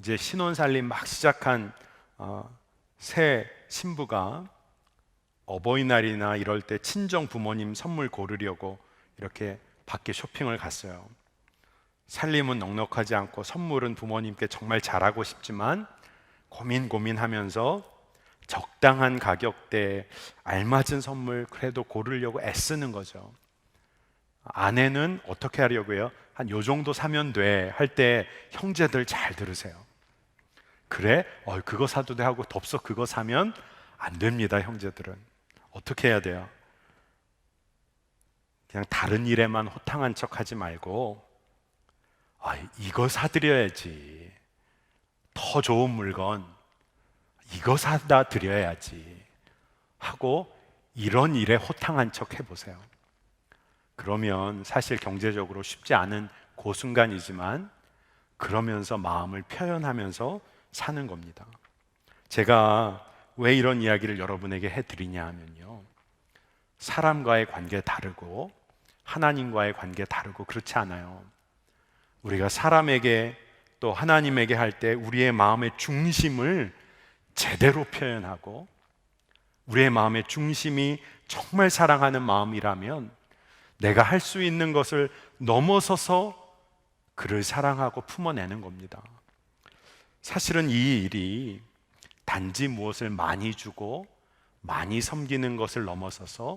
이제 신혼살림 막 시작한 새 신부가 어버이날이나 이럴 때 친정 부모님 선물 고르려고 이렇게 밖에 쇼핑을 갔어요. 살림은 넉넉하지 않고 선물은 부모님께 정말 잘하고 싶지만 고민하면서 적당한 가격대에 알맞은 선물 그래도 고르려고 애쓰는 거죠. 아내는 어떻게 하려고요? 한 요 정도 사면 돼 할 때 형제들 잘 들으세요. 그래? 그거 사도 돼 하고 덥석 그거 사면 안 됩니다. 형제들은 어떻게 해야 돼요? 그냥 다른 일에만 호탕한 척 하지 말고 이거 사드려야지, 더 좋은 물건 이거 사다 드려야지 하고 이런 일에 호탕한 척 해보세요. 그러면 사실 경제적으로 쉽지 않은 그 순간이지만 그러면서 마음을 표현하면서 사는 겁니다. 제가 왜 이런 이야기를 여러분에게 해드리냐 하면요, 사람과의 관계 다르고 하나님과의 관계 다르고 그렇지 않아요. 우리가 사람에게 또 하나님에게 할 때 우리의 마음의 중심을 제대로 표현하고 우리의 마음의 중심이 정말 사랑하는 마음이라면 내가 할 수 있는 것을 넘어서서 그를 사랑하고 품어내는 겁니다. 사실은 이 일이 단지 무엇을 많이 주고 많이 섬기는 것을 넘어서서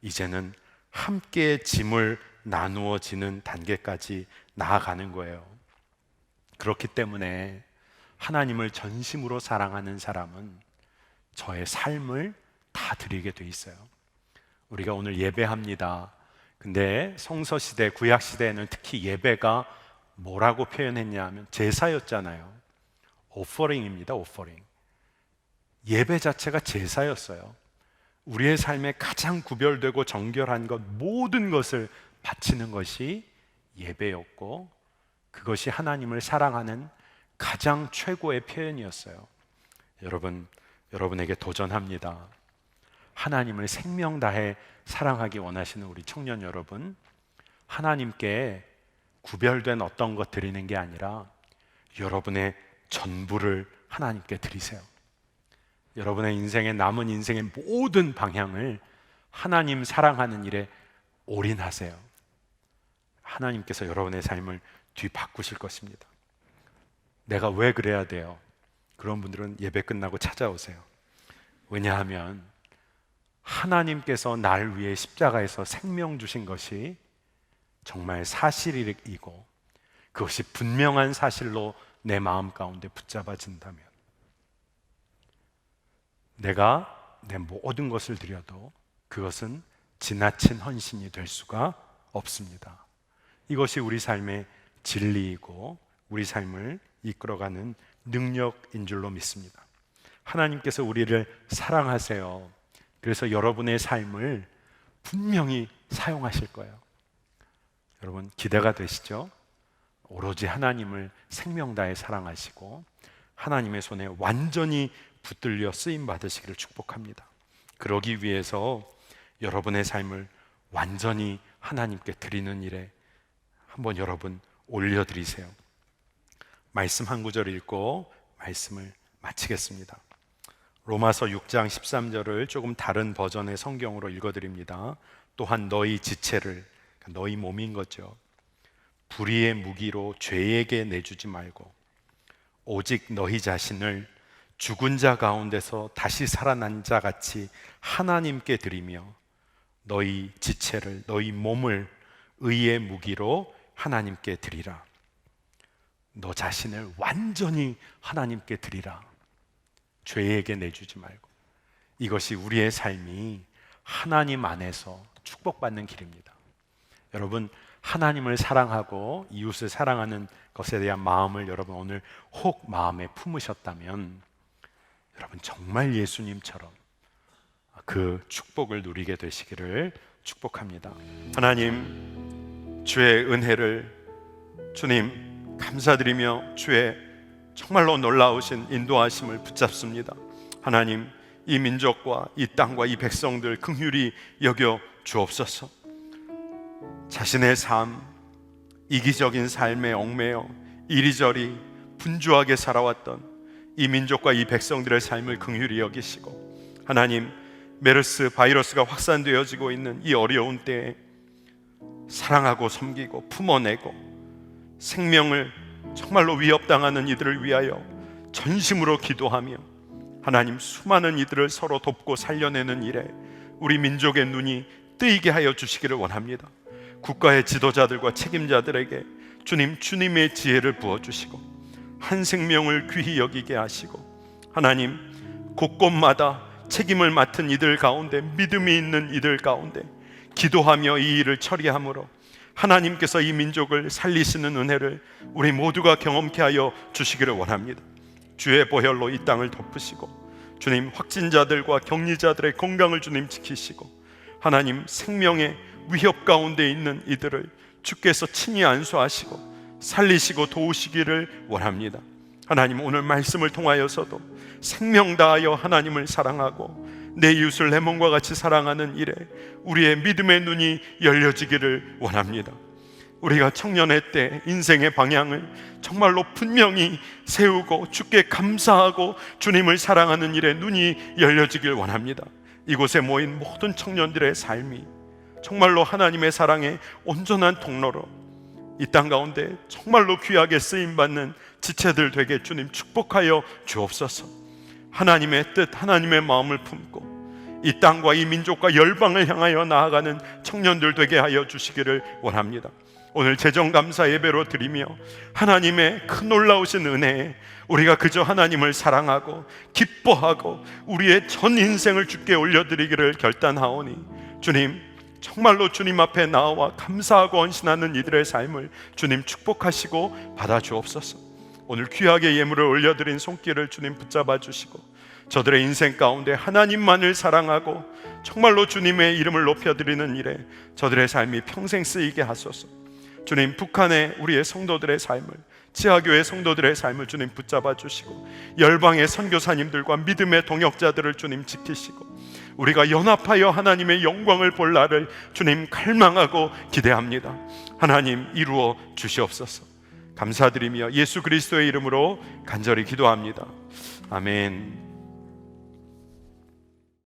이제는 함께 짐을 나누어 지는 단계까지 나아가는 거예요. 그렇기 때문에 하나님을 전심으로 사랑하는 사람은 저의 삶을 다 드리게 돼 있어요. 우리가 오늘 예배합니다. 근데 성서시대, 구약시대에는 특히 예배가 뭐라고 표현했냐 하면 제사였잖아요. 오퍼링입니다. 오퍼링. 예배 자체가 제사였어요. 우리의 삶에 가장 구별되고 정결한 것, 모든 것을 바치는 것이 예배였고 그것이 하나님을 사랑하는 가장 최고의 표현이었어요. 여러분에게 도전합니다. 하나님을 생명 다해 사랑하기 원하시는 우리 청년 여러분, 하나님께 구별된 어떤 것 드리는 게 아니라 여러분의 전부를 하나님께 드리세요. 여러분의 인생의 남은 인생의 모든 방향을 하나님 사랑하는 일에 올인하세요. 하나님께서 여러분의 삶을 뒤바꾸실 것입니다. 내가 왜 그래야 돼요? 그런 분들은 예배 끝나고 찾아오세요. 왜냐하면 하나님께서 날 위해 십자가에서 생명 주신 것이 정말 사실이고 그것이 분명한 사실로 내 마음 가운데 붙잡아진다면 내가 내 모든 것을 드려도 그것은 지나친 헌신이 될 수가 없습니다. 이것이 우리 삶의 진리이고 우리 삶을 이끌어가는 능력인 줄로 믿습니다. 하나님께서 우리를 사랑하세요. 그래서 여러분의 삶을 분명히 사용하실 거예요. 여러분 기대가 되시죠? 오로지 하나님을 생명 다해 사랑하시고 하나님의 손에 완전히 붙들려 쓰임 받으시기를 축복합니다. 그러기 위해서 여러분의 삶을 완전히 하나님께 드리는 일에 한번 여러분 올려드리세요. 말씀 한 구절 읽고 말씀을 마치겠습니다. 로마서 6장 13절을 조금 다른 버전의 성경으로 읽어드립니다. 또한 너희 지체를, 너희 몸인 거죠. 불의의 무기로 죄에게 내주지 말고 오직 너희 자신을 죽은 자 가운데서 다시 살아난 자 같이 하나님께 드리며 너희 지체를, 너희 몸을 의의 무기로 하나님께 드리라. 너 자신을 완전히 하나님께 드리라. 죄에게 내주지 말고. 이것이 우리의 삶이 하나님 안에서 축복받는 길입니다. 여러분, 하나님을 사랑하고 이웃을 사랑하는 것에 대한 마음을 여러분 오늘 혹 마음에 품으셨다면 여러분 정말 예수님처럼 그 축복을 누리게 되시기를 축복합니다. 하나님, 주의 은혜를 주님 감사드리며 주의 정말로 놀라우신 인도하심을 붙잡습니다. 하나님, 이 민족과 이 땅과 이 백성들 긍휼히 여겨 주옵소서. 자신의 삶, 이기적인 삶에 얽매여 이리저리 분주하게 살아왔던 이 민족과 이 백성들의 삶을 긍휼히 여기시고, 하나님, 메르스 바이러스가 확산되어지고 있는 이 어려운 때에 사랑하고 섬기고 품어내고 생명을 정말로 위협당하는 이들을 위하여 전심으로 기도하며 하나님, 수많은 이들을 서로 돕고 살려내는 일에 우리 민족의 눈이 뜨이게 하여 주시기를 원합니다. 국가의 지도자들과 책임자들에게 주님, 주님의 지혜를 부어주시고 한 생명을 귀히 여기게 하시고, 하나님, 곳곳마다 책임을 맡은 이들 가운데, 믿음이 있는 이들 가운데 기도하며 이 일을 처리함으로 하나님께서 이 민족을 살리시는 은혜를 우리 모두가 경험케 하여 주시기를 원합니다. 주의 보혈로 이 땅을 덮으시고 주님, 확진자들과 격리자들의 건강을 주님 지키시고, 하나님, 생명의 위협 가운데 있는 이들을 주께서 친히 안수하시고 살리시고 도우시기를 원합니다. 하나님, 오늘 말씀을 통하여서도 생명 다하여 하나님을 사랑하고 내 이웃을 내 몸과 같이 사랑하는 일에 우리의 믿음의 눈이 열려지기를 원합니다. 우리가 청년의 때 인생의 방향을 정말로 분명히 세우고 주께 감사하고 주님을 사랑하는 일에 눈이 열려지길 원합니다. 이곳에 모인 모든 청년들의 삶이 정말로 하나님의 사랑의 온전한 통로로 이 땅 가운데 정말로 귀하게 쓰임받는 지체들 되게 주님 축복하여 주옵소서. 하나님의 뜻, 하나님의 마음을 품고 이 땅과 이 민족과 열방을 향하여 나아가는 청년들 되게 하여 주시기를 원합니다. 오늘 재정감사 예배로 드리며 하나님의 큰 놀라우신 은혜에 우리가 그저 하나님을 사랑하고 기뻐하고 우리의 전 인생을 주께 올려드리기를 결단하오니, 주님, 정말로 주님 앞에 나와 감사하고 헌신하는 이들의 삶을 주님 축복하시고 받아주옵소서. 오늘 귀하게 예물을 올려드린 손길을 주님 붙잡아 주시고 저들의 인생 가운데 하나님만을 사랑하고 정말로 주님의 이름을 높여드리는 일에 저들의 삶이 평생 쓰이게 하소서. 주님, 북한의 우리의 성도들의 삶을, 지하교회 성도들의 삶을 주님 붙잡아 주시고 열방의 선교사님들과 믿음의 동역자들을 주님 지키시고 우리가 연합하여 하나님의 영광을 볼 날을 주님 갈망하고 기대합니다. 하나님, 이루어 주시옵소서. 감사드리며 예수 그리스도의 이름으로 간절히 기도합니다. 아멘.